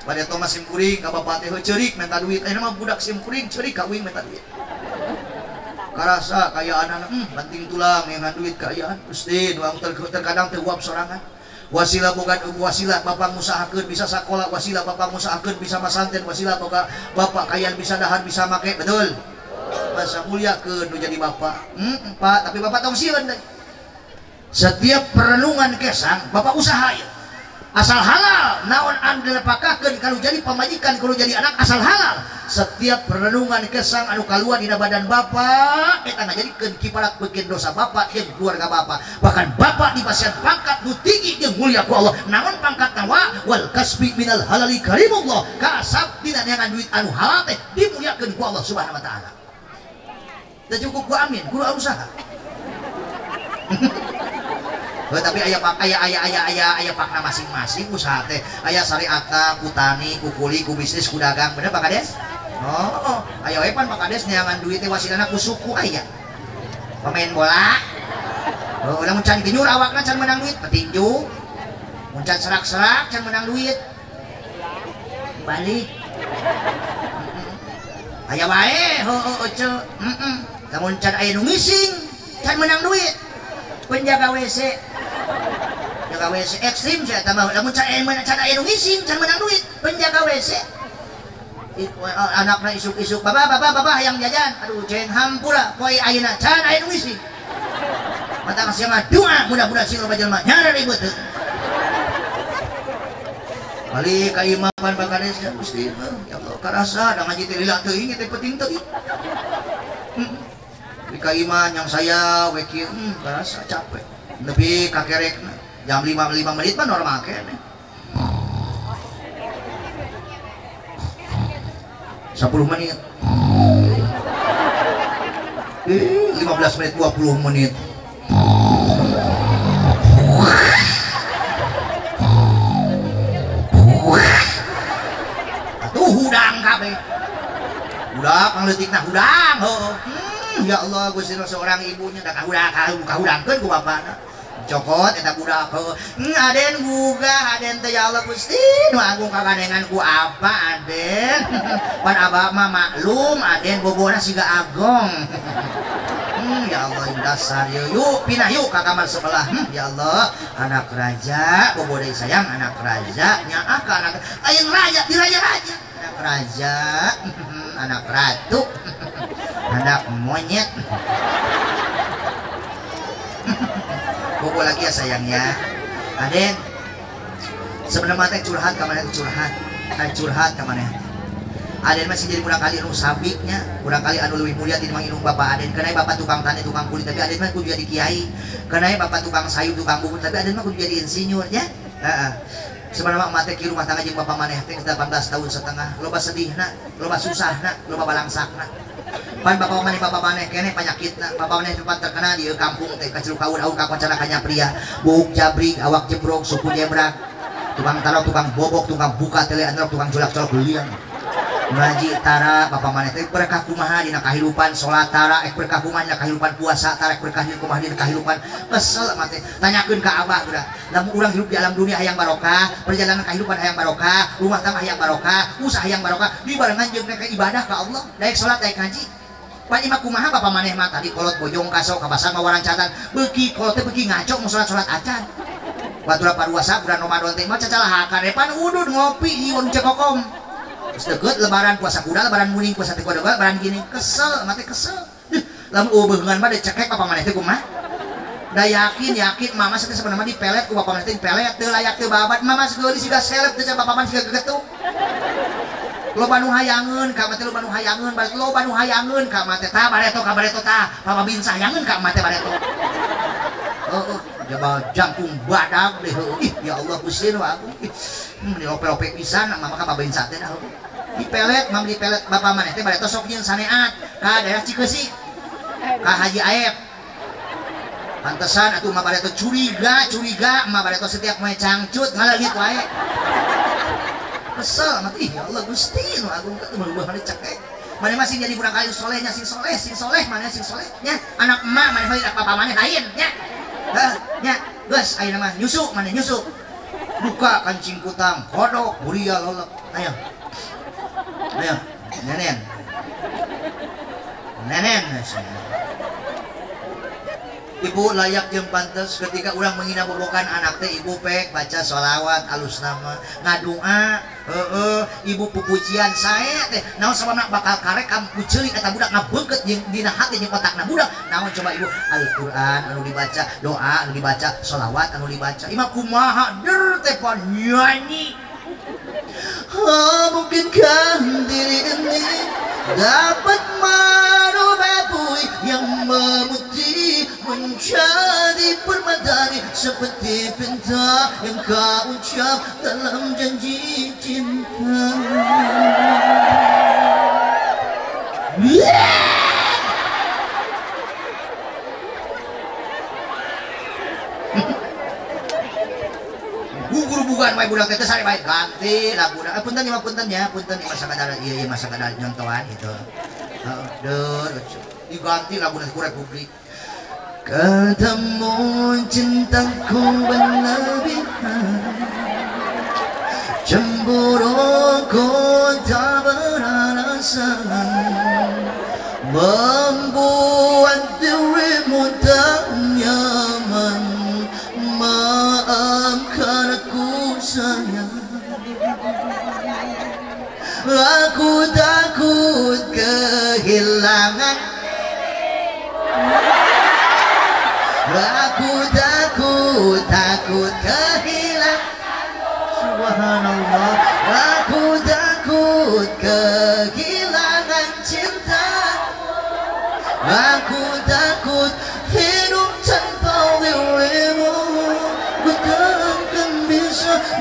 Speaker 1: pada Thomas simkuring ka bapak teh ceurik minta duit mah budak simkuring ceurik kawin minta duit karasa kaya anak banting tulang yang duit kayaan Gusti doang terkadang teu uap sorangan wasilah boga wasilah bapak ngusahakeun bisa sakola wasilah bapak ngusahakeun bisa masanten wasilah boga bapak kayaan bisa dahan bisa make betul masa mulia ke jadi bapak Pak tapi bapak tong sieun deh setiap perenungan kesang bapak usaha ya asal halal naon anu dilepakakeun kalau jadi pamajikan kalau jadi anak asal halal setiap perenungan kesang anu kaluar dina badan bapak eta ngajadikeun kiparat beukeun dosa bapak jeung keluarga bapak bahkan bapak dibasian pangkat nu tinggi jeung mulia ku Allah naon pangkatna wal kasbi minal halali karimullah kasab dina neangan duit anu halal teh dimuliakeun ku Allah Subhanahu wa taala. Dan cukup gua amin, guru usaha. Tapi ayah pakna masing-masing usaha teh. Ayah syariatna, ku tani, ku kuli, ku bisnis, ku dagang. Bener Pak Kades? Oh. Ayah pan Pak Kades neangan duit teh wasilana ku suku aya. Pemain bola. Udah muncan kinyur awakna can menang duit, petinju. Muncan serak-serak can menang duit. Balik. Ayah wae, namun can aya nu ngising can menang duit penjaga WC ekstrim saya tambah namun can aya nu ngising can menang duit penjaga WC anakna isuk-isuk bapak hayang jajan aduh ceng hampura poe ayeuna can aya nu ngising mata kasih mah doa mudah-mudahan sing loba jelema nyara ribet kali ka imam pan Bakades ya Gusti ya Allah karasa da ngaji teh lila teuing teh penting teuing ka iman yang saya we kieu karasa capek nepi ka kerekna jam 5 menit mah normal keneh 10 menit 15 menit 20 menit atuh hudang kabeh budak pangleutikna hudang ya Allah Gusti seorang ibunya da kahudangkeun ku bapana cokot eta budak aden buga aden teh ya Allah Gusti nu agung kagandengan ku apa aden pan abah mah maklum aden bobona siga agong ya Allah dasar yuk pindah yuk ke kamar sebelah ya Allah anak raja bobo deui sayang anak raja nyaah ka anak ayeuna raja di raja-raja anak raja anak ratu anak monyet bobo lagi ya sayangnya aden sebenarnya teh curhat ka maneh curhat ka maneh aden masih jadi kurang kali anu sabiknya kurang kali anu leuwih mulia ti mang indung bapak aden kenai bapak tukang tani tukang kulit tapi aden mah kudu jadi kiai kenai bapak tukang sayur tukang bubur tapi aden mah kudu jadi insinyur ya sebenarnya mah teh ki rumah tangga jeung bapak maneh teh 18 tahun setengah loba sedihna loba susahna loba balangsakna pan bapak maneh keneh panyakitna bapak maneh tempat terkenal di kampung teh kacil kaun aun kakoncana kanya pria buk jabrik awak jebrok suku jebrak tukang taruh tukang bobok tukang buka tele androk tukang colak-colok beuliang ngaji tara bapak maneh teh berkah kumaha dina kahirupan salat tara berkah kumaha dina kahirupan puasa tara berkah kumaha dina kahirupan kesel mah teh tanyakeun ka abah udah lamun urang hidup di alam dunia hayang barokah perjalanan kahirupan hayang barokah rumah tangga hayang barokah usaha hayang barokah dibarengan jeung ka ibadah ka Allah daek salat daek ngaji pan imah kumaha bapak maneh mah tadi kolot bojong kaso kabasan mah warancatan beuki kolot teh beuki ngaco mau salat acan batura paruasa bulan Ramadan teh mah cacalahakan pan udud ngopi ieu cekokom deket lebaran puasa kuda lebaran muning puasa teko lebaran gini kesel mati kesel lamun ubeungan mah dicekek apa maneh teh kumaha da yakin mama teh sebenarnya dipelet ku bapak maneh teh dipelet teu layak teu babat mama geus siga seleb teh bapak maneh siga gegetuk loba nu hayangeun ka mah teh loba nu hayangeun balik loba nu hayangeun ka mah teh tah bareto tah papa bin sayangeun ka mah teh bareto jabal jangkung badak deh ih ya Allah Gusti nu aku di ope-ope pisan mama ka babain sate dah dipelet mam dipelet bapak maneh teh bareto sok jeung saneat ka daerah Cikeusik ka Haji Aep pantesan atuh mah bareto curiga mah bareto setiap moe cangcut ngaleungit wae kesel mah ih ya Allah Gusti nu agung teh berubah maneh cekek maneh masih jadi budak kayu solehnya sing soleh maneh sing soleh nya anak emak maneh mah papa maneh lain nya nya geus ayeuna mah nyusu maneh nyusu buka kancing kutang kodok buria lolok ayo nenen ibu layak jeung pantes ketika urang menghina bobokan anak teh ibu pek baca sholawat alus nama ngadua ibu pupujian sae teh naon sababna bakal karek kampu ceulik eta budak ngabeungkeut jeung dina hati jeung otakna budak naon coba ibu Al-Qur'an anu dibaca doa anu dibaca sholawat anu dibaca imah kumaha der teh pan nyanyi mungkinkah diri ini dapat merubah bui yang memutih menjadi permadani seperti pinta yang kau ucap dalam janji cinta. Bukan wae budak teh sare bae ganti laguna punten ya masa kadar ieu masa kadar nyontohan itu diganti laguna ku Republik ketemu cintaku berlebihan cemburuku tak beralasan membuat dirimu tak nyaman maafkan aku sayang aku takut kehilangan aku takut kehilangan subhanallah aku takut kehilangan cinta aku takut hidup tanpa dirimu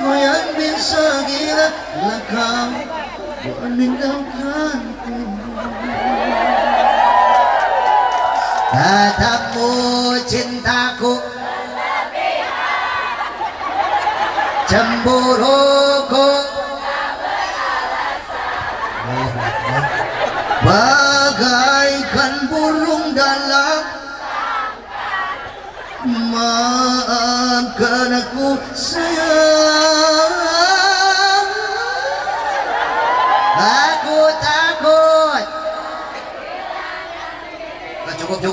Speaker 1: yang bisa gila bila kau meninggalkanku tatapmu cintaku cemburuku bagaikan burung dalam maafkan aku sayang aku takut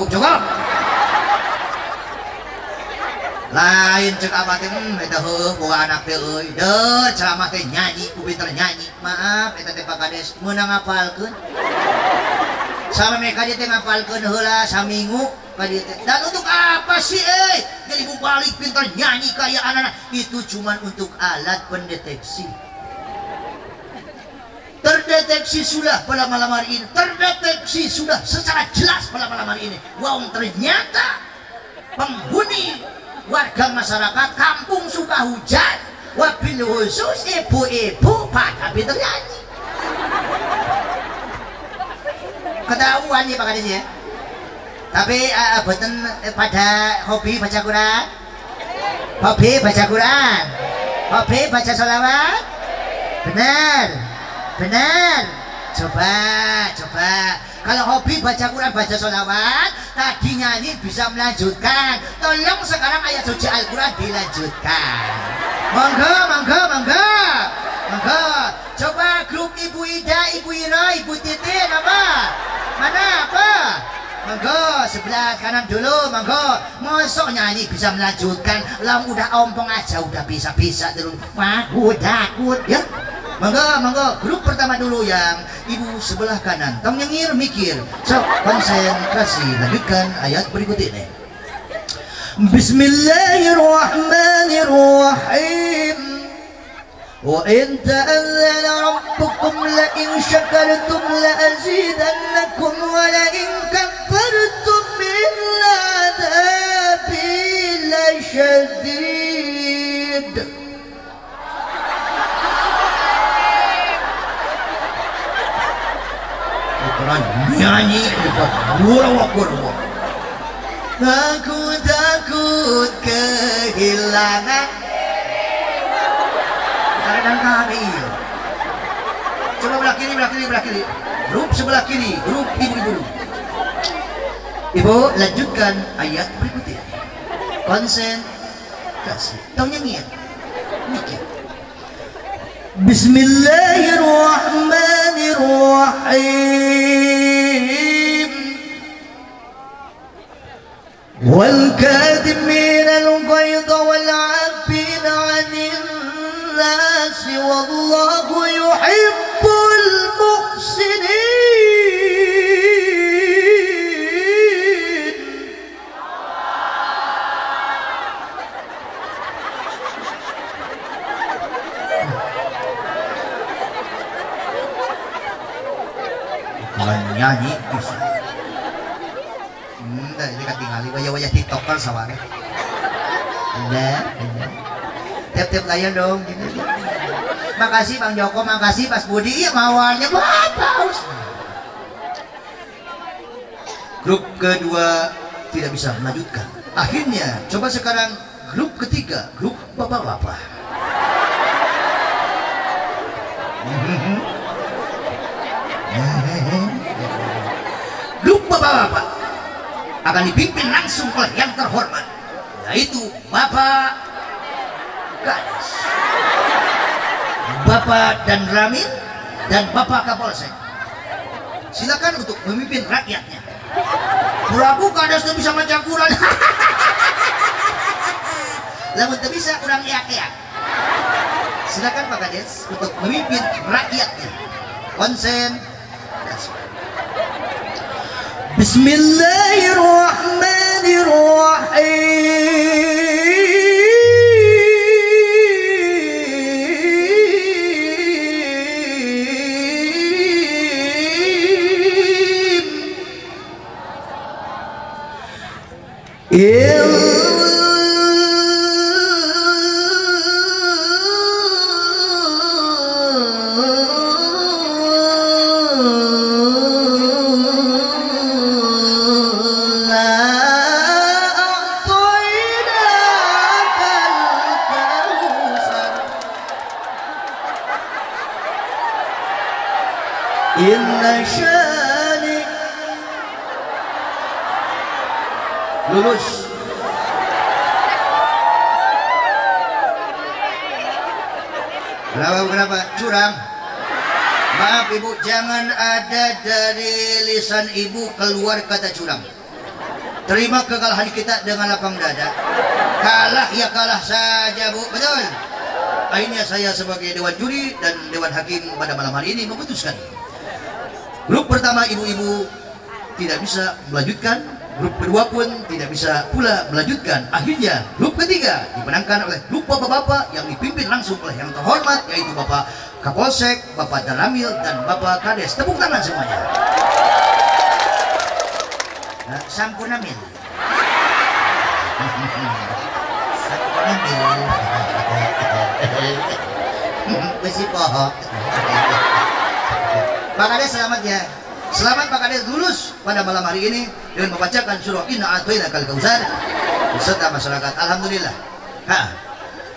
Speaker 1: cukup lain cek abah teh eta heuh boga anak teh euy deur ceramah teh nyanyi ku pinter nyanyi maaf eta teh Pak Kades meunang ngapalkeun sama mereka dia teh ngapalkeun heula saminggu dan untuk apa sih jadi balik pintar nyanyi kayak anak-anak itu cuman untuk alat pendeteksi terdeteksi sudah pada malam hari ini terdeteksi sudah secara jelas pada malam hari ini wow ternyata penghuni warga masyarakat kampung Sukahujan wabil khusus ibu-ibu pada pintar nyanyi ketahuan nih Pak Kades ya tapi boten pada hobi baca Quran hobi baca sholawat benar coba kalau hobi baca Quran baca sholawat tadi nyanyi bisa melanjutkan tolong sekarang ayat suci Al-Quran dilanjutkan monggo coba grup Ibu Ida, Ibu Ira, Ibu Titin mana monggo sebelah kanan dulu monggo mosok nyanyi bisa melanjutkan lam udah ompong aja udah bisa terus takut ya Mangga, grup pertama dulu yang ibu sebelah kanan. Tong nyengir mikir. So, konsentrasi. Lanjutkan ayat berikut ini. Bismillahirrahmanirrahim. Wa in ta'azzana rabbukum la in syakartum la azidannakum wa la in kafartum illa adzabi lasyadid. Nyanyi gurau-gurau. Aku takut kehilangan kadang kali. Coba belah kiri. Grup sebelah kiri, grup ibu-ibu. Ibu lanjutkan ayat berikutnya. Konsentrasi. Tong nyanyian. Mikir. Bismillahirrahmanirrahim. Wal kadhimina al-ghayza wal 'afina 'anil nas wallahu yuhibbul muhsinin. Nyanyi bisa. Ini ketinggalan wajah-wajah tiktoker sama nih. Tiap-tiap gaya dong. Gitu. Makasih Bang Joko, makasih Mas Budi. Iya mawalnya bagus. Grup kedua tidak bisa melanjutkan. Akhirnya coba sekarang grup ketiga, grup bapak-bapak. Grup bapak-bapak akan dipimpin langsung oleh yang terhormat, yaitu Bapak Kades, Bapak dan Ramil, dan Bapak Kapolsek. Silakan untuk memimpin rakyatnya. Puraku Kades itu bisa macam kurang. Lamun tak bisa kurang eak-eak. Silakan Pak Kades untuk memimpin rakyatnya. Konsen. Bismillahirrahmanirrahim. Inna syani lulus. Kenapa curang? Maaf ibu, jangan ada dari lisan ibu keluar kata curang. Terima kekalahan kita dengan lapang dada. Kalah ya kalah saja bu, betul. Akhirnya saya sebagai dewan juri dan dewan hakim pada malam hari ini memutuskan grup pertama ibu-ibu tidak bisa melanjutkan, grup kedua pun tidak bisa pula melanjutkan. Akhirnya grup ketiga dimenangkan oleh grup bapak-bapak yang dipimpin langsung oleh yang terhormat, yaitu Bapak Kapolsek, Bapak Daramil, dan Bapak Kades. Tepuk tangan semuanya. Sampurnamil. Sampurnamil. Besi pohon. Pak Kades selamat ya. Selamat Pak Kades lulus pada malam hari ini dengan membacakan surah Inna A'tainakal Kautsar beserta masyarakat. Alhamdulillah.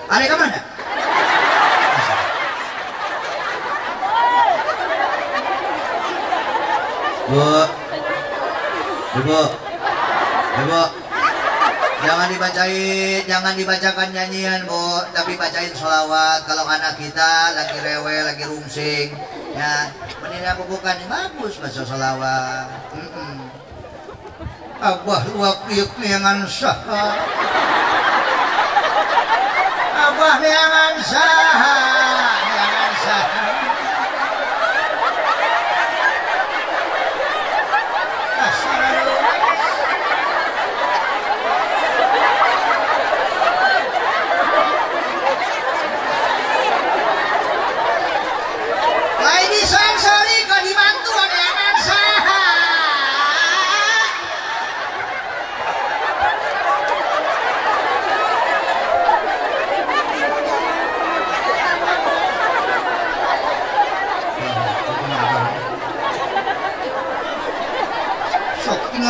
Speaker 1: Ada ke mana? Bu, jangan dibacakan nyanyian bu, tapi bacain sholawat. Kalau anak kita lagi rewel, lagi rungsing, ya mending aku bukan bagus baca sholawat. Abah luak piuk niangan sah. Abah niangan sah.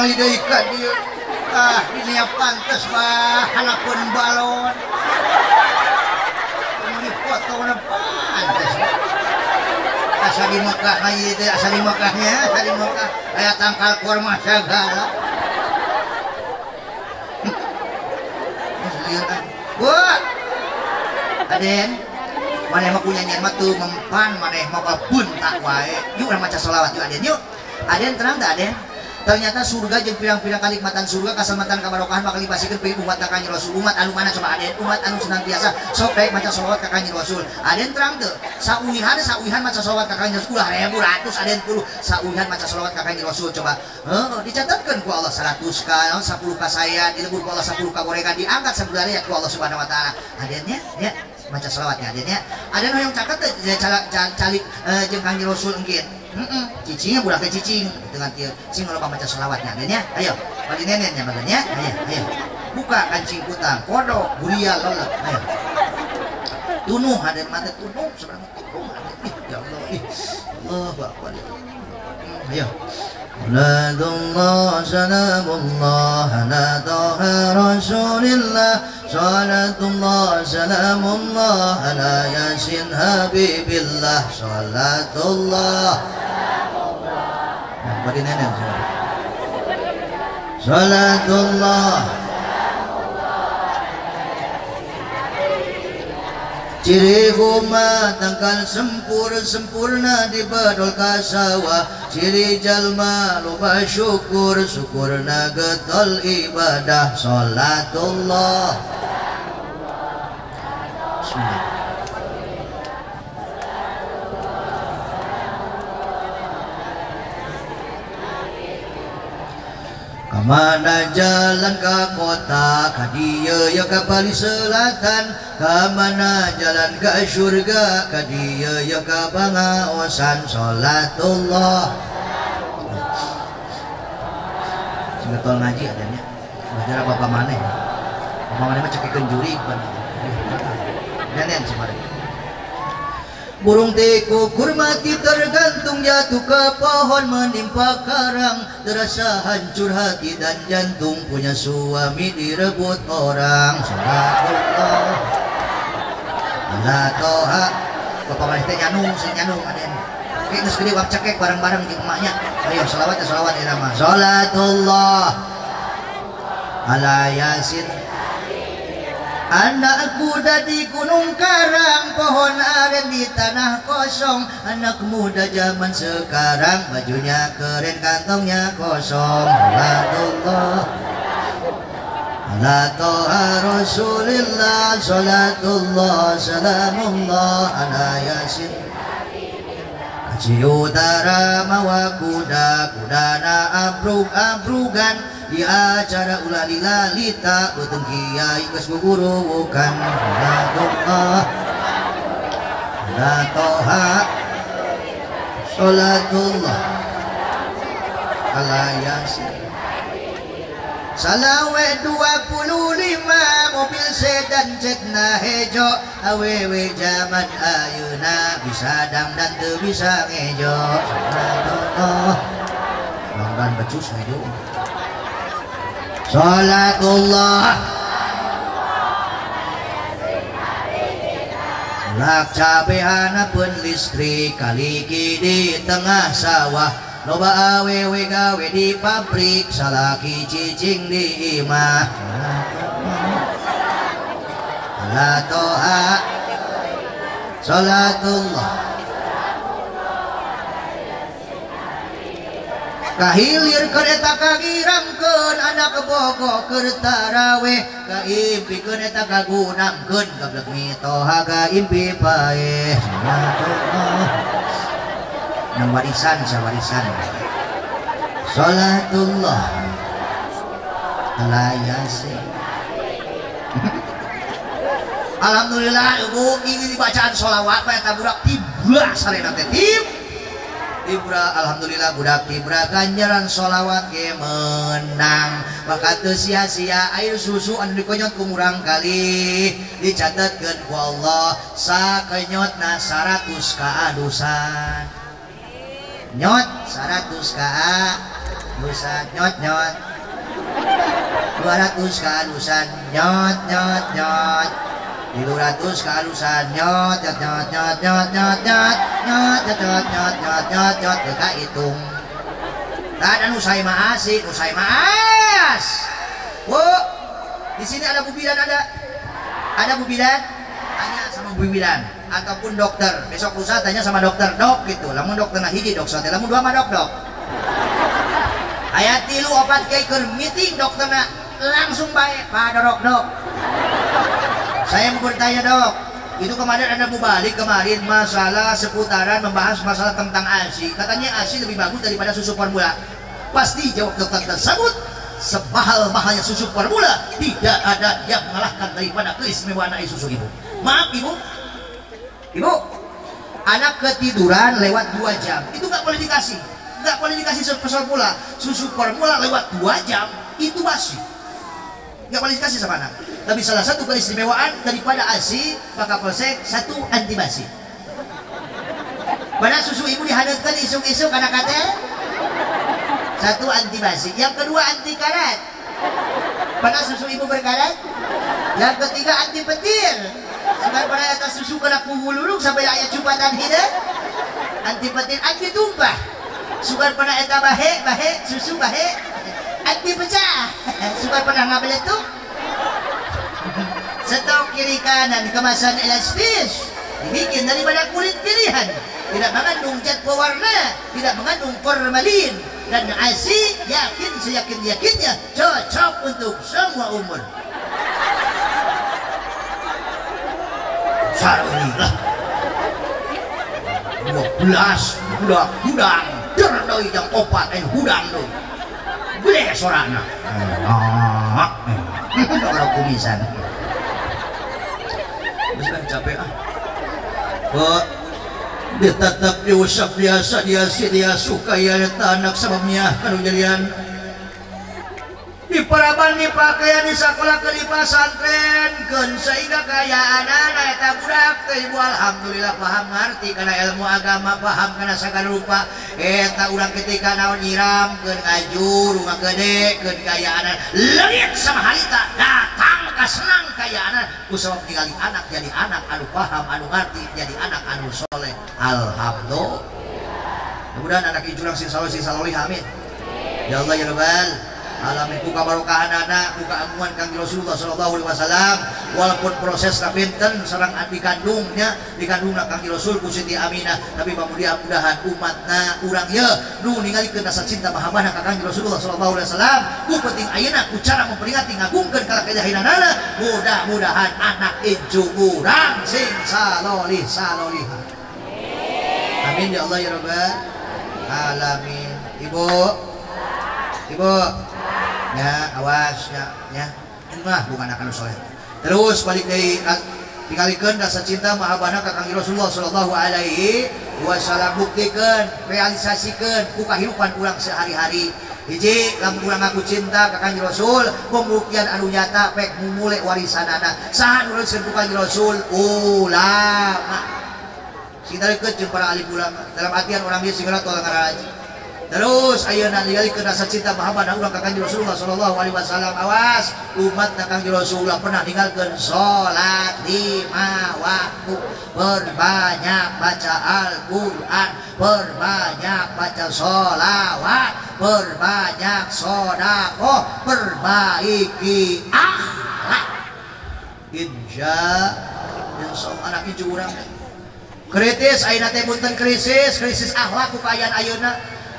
Speaker 1: ningali deui ka dieu. Ah, ini pantes mah halakeun balon. Ini foto na pantes. Asa di Mekah ieu teh, asa di Mekahnya, asa di Mekah aya tangkal kurma segala. Wah, Aden, maneh mah punya nyan mah tuh mempan, maneh mah pun tak wae. Yuk urang maca sholawat yuk Aden yuk. Aden tenang tak Aden? Ternyata surga jeung pirang-pirang kalikmatan surga kaselamatan kabarokahan bakal dipasikeun pe umat ka Kanjeng Rasul. Umat anu mana coba Aden? Umat anu senantiasa sok daek maca sholawat ka Kanjeng Rasul. Aden terang teu? Sauihan maca sholawat ka Kanjeng Rasul 10.000 ratus Aden 10 sauihan maca sholawat ka Kanjeng Rasul coba. Dicatatkeun ku Allah 100 ka 10 ka saya, dilebur ku Allah 10 ka gorengan diangkat sabudaya ku Allah Subhanahu wa taala. Aden nya maca sholawatnya Aden nya. Aden hoyong caket teh calik jeung Kanjeng Rasul engkeun. Cicingnya budak teh cicing dengan tieu cing lupa baca selawatnya adanya. Ayo bagi neneknya badannya. Ayo buka kancing kutang kodok buria lolot. Ayo tunuh hadir mata tunuh sebenarnya tunuh ya Allah Allahu akbar. Ayo Salatullah salamullah ala taha rasulillah salatullah salamullah ala yasin habibillah salatullah bagi nenek salatullah ciri umat tangkal sempurna di badol kasawa ciri jalma loba syukurna getol ibadah salatullah. Kamana jalan ke kota kadieu ya ka Bali Selatan, kamana jalan ke surga kadieu ya ka Bangaosan salatullah. Sing tol ngaji adanya. Belajar bapak maneh. Bapak maneh mah cekikeun juri ban. Nenen semarang. Burung teko kurmati tergantung jatuh ke pohon menimpa karang, terasa hancur hati dan jantung punya suami direbut orang. Salatullah ala toha bapak maneh teh nyanung sing nyanung Aden oke geus gede wak cekek bareng-bareng jeung emaknya. Ayo selawat ieu mah salatullah ala yasin. Anak kuda di gunung karang, pohon aren di tanah kosong. Anak muda zaman sekarang, bajunya keren kantongnya kosong. Salatullah ala toha rasulillah salatullah salamullah ala yasin. Kaci utara mawa kuda, kudana abrug-abrugan di acara ulah lilalita uteng kiai geus gugurukan. Salatullah ala toha salatullah ala yasin. Salawe 25 mobil sedan cetna hejo, awewe zaman ayeuna bisa dangdan teu bisa ngejo. Salatullah langgan becus ngejo. Salatullah lak cabehana pun listrik kaliki di tengah sawah, loba awewe gawe di pabrik salaki cicing di imah. Ala toha salatullah kahilir kereta kagiramkeun anak bogo keur taraweh kaimpikeun eta kagunangkeun gablek mitoha kaimpi pae. Salatullah nang warisan sawarisan salatullah ala yasin. Alhamdulillah ibu ini dibacaan sholawat pa eta budak tibra sarena teh Tibra, alhamdulillah budak tibra ganjaran sholawat ge menang maka teu sia-sia air susu anu dikonyot ku murang kali dicatatkeun ku Allah sakenyotna 100 ka adusan nyot 100 ka lusan nyot nyot 200 kehalusan nyot nyot nyot 300 kehalusan nyot nyot nyot nyot nyot nyot nyot nyot nyot nyot nyot nyot nyot nyot teka hitung tak ada usai maasik usai maas. Oh, di sini ada Bu Bidan ada Bu Bidan tanya sama Bu Bidan ataupun dokter besok lusa tanya sama dokter dok gitu lamun dokter nah hiji dok soalnya lamun dua mah dok ayat 3 4 kayak ke meeting dokter nah langsung baik pada dok saya mau bertanya dok itu kemarin Anda mau balik kemarin masalah seputaran membahas masalah tentang ASI katanya ASI lebih bagus daripada susu formula pasti jawab dokter tersebut semahal-mahalnya susu formula tidak ada yang mengalahkan daripada keistimewaan susu ibu. Maaf ibu anak ketiduran lewat 2 jam itu nggak boleh dikasih susu formula lewat 2 jam itu basi nggak boleh dikasih sama anak. Tapi salah satu keistimewaan daripada ASI maka polsek satu anti basi. Pada susu ibu dihangatkan isuk-isuk anak-anak satu anti basi, yang kedua anti karat. Pada susu ibu berkarat, yang ketiga anti petir. Sebab pada atas susu kena kuhululung sampai ayat jumatan hidup anti petir, anti tumpah. Sugar pada eta bahe susu bahe anti pecah. Sugar pada ngabeletuk. Stok kiri kanan kemasan elastis dibikin daripada kulit pilihan, tidak mengandung zat pewarna, tidak mengandung formalin, dan ASI seyakin-yakinnya cocok untuk semua umur. Sarunilah 12 budak hudang derdoi yang opat hudang doi gede sorana kalau kumisan bisa capek dia tetap diusap biasa dia suka ya anak sebabnya kalau jadian di paraban di pakaian di sekolah ke di pesantren sehingga kaya anak eta budak teh ibu alhamdulillah paham ngerti karena ilmu agama paham karena segala rupa eta urang ketika naon nyiram keun ngajur rumah gede keun kaya anak leungit sama harita datang ka senang kaya anak ku sabab ningali anak jadi anak anu paham anu ngerti jadi anak anu soleh alhamdulillah. Mudah-mudahan anak ijurang sing saloli amin ya Allah ya Rabbal alamin. Buka barokahan anak buka amuan Kangjeng Rasulullah sallallahu alaihi wasallam walaupun proses kapinten sareng dikandungnya Kangjeng Rasul ku Siti Aminah tapi mudah-mudahan umatna urang ye nu ningalikeun rasa cinta mahabbahna ka Kangjeng Rasulullah sallallahu alaihi wasallam ku penting ayeuna ku cara memperingati ngagungkeun kalakajahinana mudah-mudahan anak ijo urang sing salolihah amin ya Allah ya Rabbal alamin. Ibu ya awas ya mah bukan akan soleh terus balik dari tinggalkan rasa cinta mahabbahna ka Kangjeng Rasulullah sallallahu alaihi wasallam buktikan realisasikan ku kahirupan urang sehari-hari hiji lamun urang ngaku cinta ka Kangjeng Rasul pembuktian anu nyata pek mumule warisanana saha nu nuliskeun ku Kangjeng Rasul ulama sing deukeut jeung para alim ulama dalam artian orang dia singara tolong ngaraji. Terus ayeuna ningalikeun rasa cinta mahabbahna urang ka Kangjeng Rasulullah sallallahu alaihi wasallam awas umatna Kangjeng Rasulullah pernah ninggalkeun salat 5 waktu berbanyak baca Al-Qur'an berbanyak baca sholawat berbanyak sedekah perbaiki akhlak insyaallah anak ieu urang kritis ayeuna teh bunten krisis akhlak ku kaayaan ayeuna.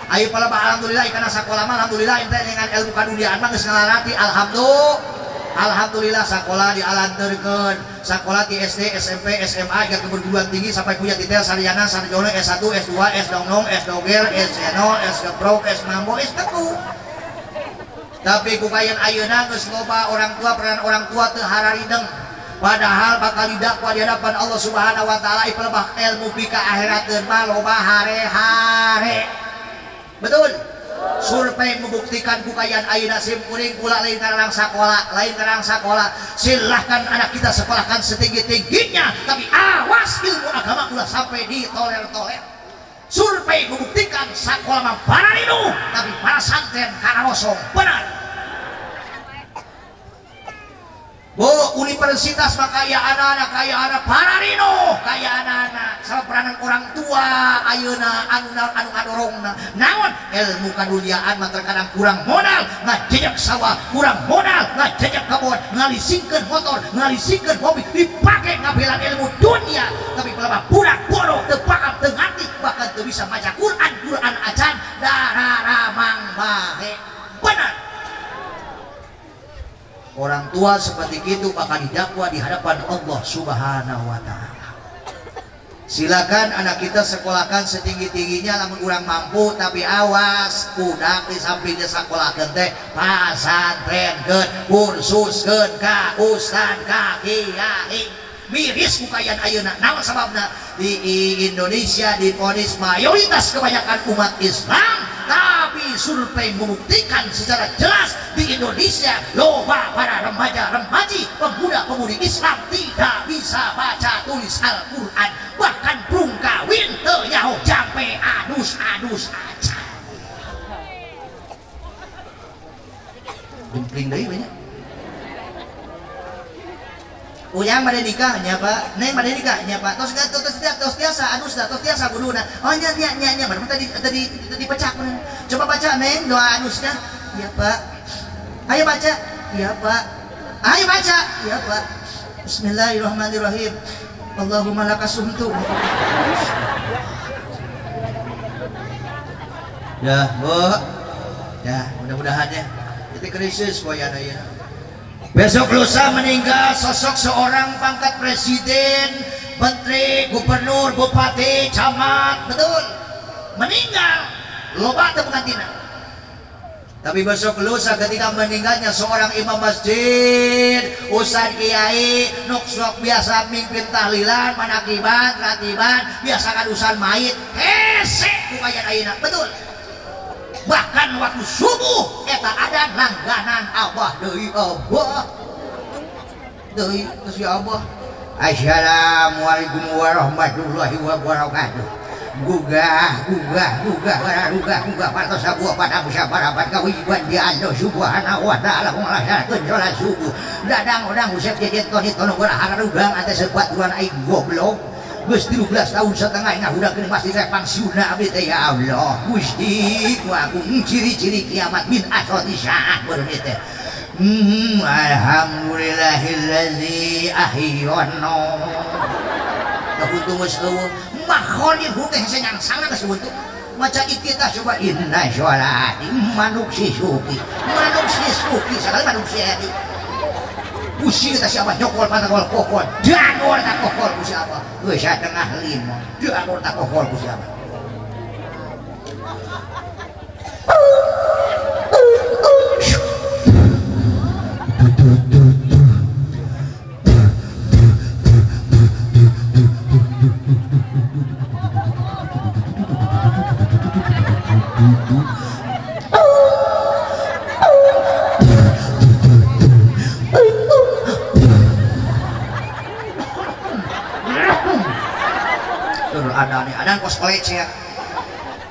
Speaker 1: Ayo pala alhamdulillah ikana sakola mah alhamdulillah ente dengan ilmu kadudiaan mah geus ngalarati alhamdulillah sakola dialanteurkeun sakola ti SD SMP SMA hingga ke perguruan tinggi sampai kuliah titel sarjana sarjana S1 S2 S dongnong S dogel S channel S pro S mambo S teku tapi ku kayan ayeuna geus loba orang tua peran orang tua teu hararideng padahal bakal didakwa di hadapan Allah Subhanahu wa taala ipelebah ilmu pika akhirateun mah loba hare-hare. Betul. Survei membuktikan bukayan ayeuna sim kuring kula lain karang sakola silahkan anak kita sekolahkan setinggi-tingginya tapi awas ilmu agama ulah sampai ditoler-toler Survei membuktikan sakola mah bararinu, tapi para santren karena rosong benar. Bu, universitas mah kaya anak pararino, kaya anak sama peranan orang tua ayeuna anu ngadorongna. Naon ilmu kadunyaan mah terkadang kurang modal, ngajejak sawah, kurang modal, ngajejak kebon, ngalisingkeun motor, ngalisingkeun mobil, dipake ngabelan ilmu dunia. Tapi pelama budak bodoh teu paham teu ngarti, bahkan teu bisa maca Quran acan dararamang bae. Benar. Orang tua seperti itu bakal didakwa di hadapan Allah Subhanahu wa Ta'ala. Silakan anak kita sekolahkan setinggi-tingginya, lamun kurang mampu, tapi awas budak di samping sekolahkeun teh pasantrenkeun, kursuskeun ka ustad ka kiai. Miris bukayan ayeuna. Naon sababna? Di Indonesia divonis mayoritas kebanyakan umat Islam, tapi survei membuktikan secara jelas di Indonesia loba para remaja-remaji, pemuda-pemudi Islam tidak bisa baca tulis Al-Quran, bahkan belum kawin teu nyaho jampe adus-adus aja. Jempling deui banyak. Uyang made nikahnya Pak, neng made nikahnya Pak, tos biasa, anus dah, tos biasa guduna. Oh nya, bener tadi pecah. Coba baca neng doa anusnya. Iya Pak. Ayo baca. Iya Pak. Ayo baca. Iya Pak. Bismillahirrahmanirrahim. Allahumma lakasumtu. Ya Bu, ya mudah-mudahan ya. Itu krisis boyana ya. Besok lusa meninggal sosok seorang pangkat presiden, menteri, gubernur, bupati, camat, betul. Meninggal, loba teu penggantina. Tapi besok lusa ketika meninggalnya seorang imam masjid, ustad kiai, nuk sok biasa mimpin tahlilan, manakiban, ratiban, biasa kadusan mayit, hese bukayan ayeuna, betul. Bahkan waktu subuh eta ada langganan Abah deui Abah deui terus ya Abah. Assalamualaikum warahmatullahi wabarakatuh. Gugah patos sabuah pada musyawarah kawiban di ando subhanahu wa ta'ala ngalasakeun salat subuh. Dadang odang usep jejet toni tono berharap udang ante sebatuan aing goblok. Geus 13 tahun setengah ingat udah kena masih saya pensiuna abdi teh ya Allah. Gusti ku aku ciri-ciri kiamat min asrati saat bener teh. Alhamdulillahillazi ahyana. Kapuntung geus eueuh makhluk hu teh senyangsana geus eueuh. Maca iktitah coba inna sholati manuk sisuki sagala manuk sihati. Pusing kita siapa nyokol panakol kokol danor tak kokol ku siapa geus satengah 5 danor tak kokol ku siapa. Ada kos kolece ya.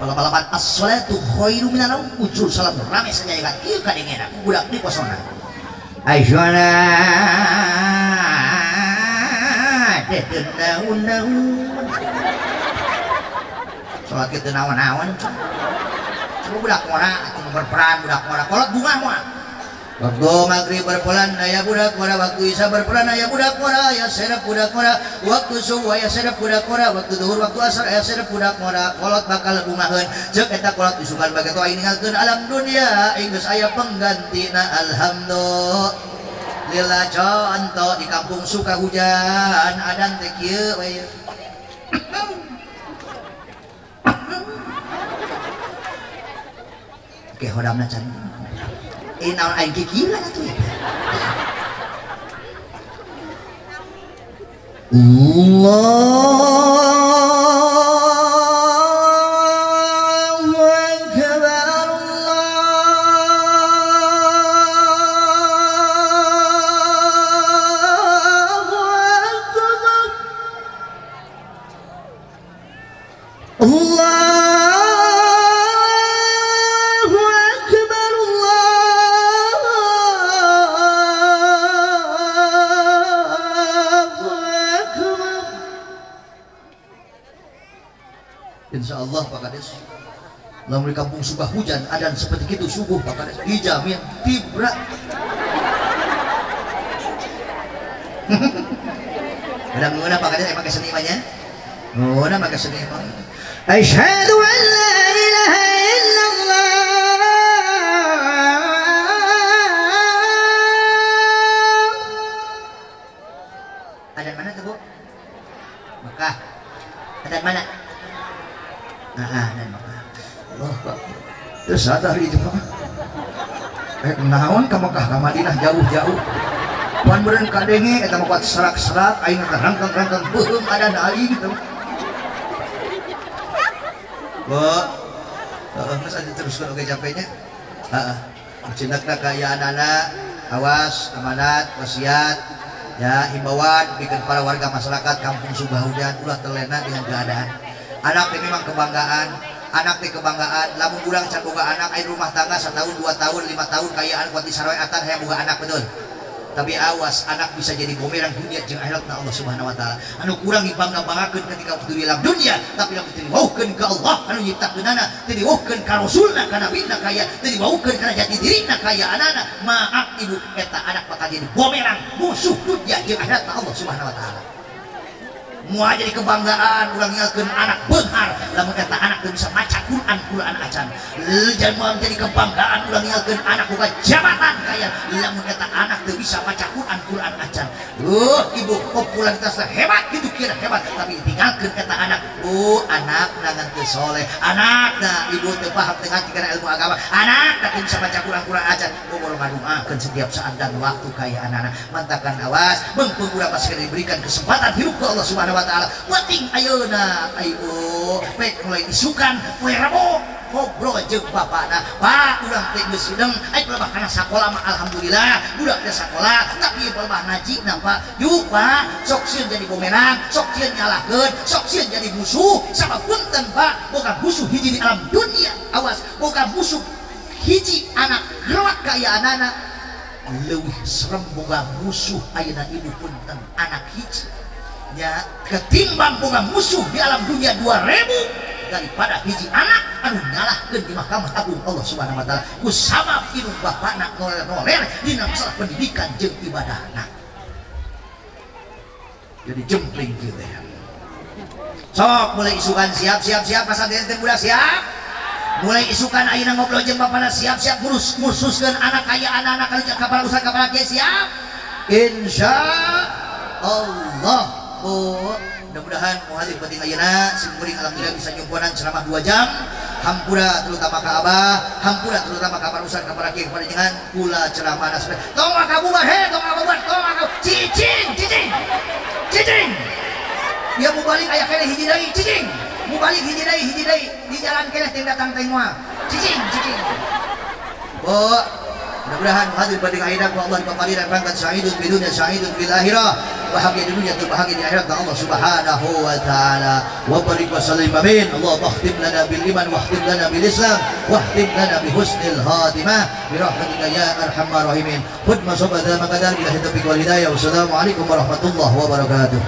Speaker 1: Balapan as-salatu khairu minan naum ucul salam rame sanyayakan ieu kadengena budak di posona. As-salat teu naon-naon. Salat kitu naon-naon. Coba budak ngora atuh berperan budak ngora kolot bunga moal. Waktu maghrib berperan aya budak ngora, waktu isya berperan aya budak ngora, ya serep budak ngora, waktu subuh aya serep budak ngora, waktu zuhur waktu asar aya serep budak ngora. Kolot bakal bungaheun ceuk eta kolot isukan bage toa ninggalkeun alam dunia geus aya penggantina. Alhamdulillah. Contoh di kampung suka hujan adan teh kieu we. Oke hodamna can naon aing kikiran atuh ya. Allahu akbar Allahu akbar Allah Insya Allah Pak Kades. Lamun di kampung Subah hujan adan seperti itu subuh Pak Kades dijamin tibra. Mudah-mudahan Pak Kades pakai senimannya. Mudah pakai seniman. Asyhadu an la ilaha illallah. Adan mana tuh Bu? Mekah. Adan mana? Adan Mekah. Allah Pak. Terus sadar itu Pak. Naon ka Mekah ka Madinah jauh-jauh. Puan beren kadenge eta mah kuat serak-serak aing teh rangkang-rangkang beuheum adan aing gitu. Bu. Geus aja teruskeun oge capeknya. Heeh. Cindakna ka aya anak-anak, awas, amanat, wasiat, ya himbauan bikin para warga masyarakat kampung Subah hujan ulah terlena dengan keadaan. Anak teh memang kebanggaan. Anak teh kebanggaan. Lamun urang can boga anak aya rumah tangga 1 tahun, 2 tahun, 5 tahun kayaan kuat disaroeatan hayang boga anak betul. Tapi awas anak bisa jadi bumerang dunia jeung akhiratna Allah Subhanahu wa taala. Anu kurang dibangga-banggakeun ketika waktu di dalam dunia, tapi lamun teu diwaukeun ka Allah anu nyiptakeunana, teu diwaukeun ka rasulna ka nabina kaya, teu diwaukeun kana jati dirina kaya anana, maaf ibu eta anak bakal jadi bumerang musuh dunia jeung akhiratna Allah Subhanahu wa taala. Mua jadi kebanggaan urang ngalkeun anak beunghar lamun eta anak teu bisa maca Quran acan. Jangan jadi kebanggaan urang ngalkeun anak boga jabatan kaya lamun eta anak teu bisa maca Quran acan. Ibu popularitasna hebat kitu kira hebat tapi tinggalkeun eta anak. Anak nangan teu soleh. Anakna ibu teu paham teu ngarti kana ilmu agama. Anakna teu bisa maca Quran acan. Kumaha ngaduakeun setiap saat dan waktu kaya anak-anak. Mantakan awas beungpeung urang masih diberikan kesempatan hidup ke Allah Subhanahu wa taala. Penting ayeuna ayo pek mulai isukan poe Rebo ngobrol jeung bapana. Pak urang teh geus sideng aya pelebah kana sakola mah alhamdulillah budak teh sakola tapi pelebah najina Pak. Yuk Pak sok sieun jadi bumerang, sok sieun nyalahkeun, sok sieun jadi musuh. Sabab punten Pak boga musuh hiji di alam dunia. Awas boga musuh hiji anak gerak kaya anak leuwih serem boga musuh ayeuna ibu punten anak hiji. Ya, ketimbang boga musuh di alam dunia 2000 daripada hiji anak anu nyalahkeun di Mahkamah Agung Allah Subhanahu wa taala ku sabab indung bapana noler dina masalah pendidikan jeung ibadahna. Jadi jempling kieu teh. Sok mulai isukan siap pasantren teh budak siap. Mulai isukan ayeuna ngobrol jeung bapana siap ngursuskeun anak aya anak-anak kapal usaha kapal siap. Insya Allah. Mudah-mudahan muhadir penting ayeuna simkuring alhamdulillah bisa nyumponan ceramah 2 jam. Hampura terutama ka Abah, hampura terutama ka parusan ka para kieu panjenengan kula ceramah nasbe. Tong kabubar cicing. Dia mau balik aya keneh hiji deui cicing. Mau balik hiji deui di jalan keneh teh datang teh moal. Cicing. Mudah-mudahan hadir pada akhirah Allah dipapari dan berangkat syahidun di dunia syahidun bil akhirah bahagia di dunia atau bahagia di akhirat Allah Subhanahu wa taala wa barik wa sallim amin. Allah khtim lana bil iman wa khtim lana bil islam wa khtim lana bi husnil khatimah bi rahmatika ya arhamar rahimin. Khudma sabada maqadar ila taufiq wal hidayah. Wassalamu alaikum warahmatullahi wabarakatuh.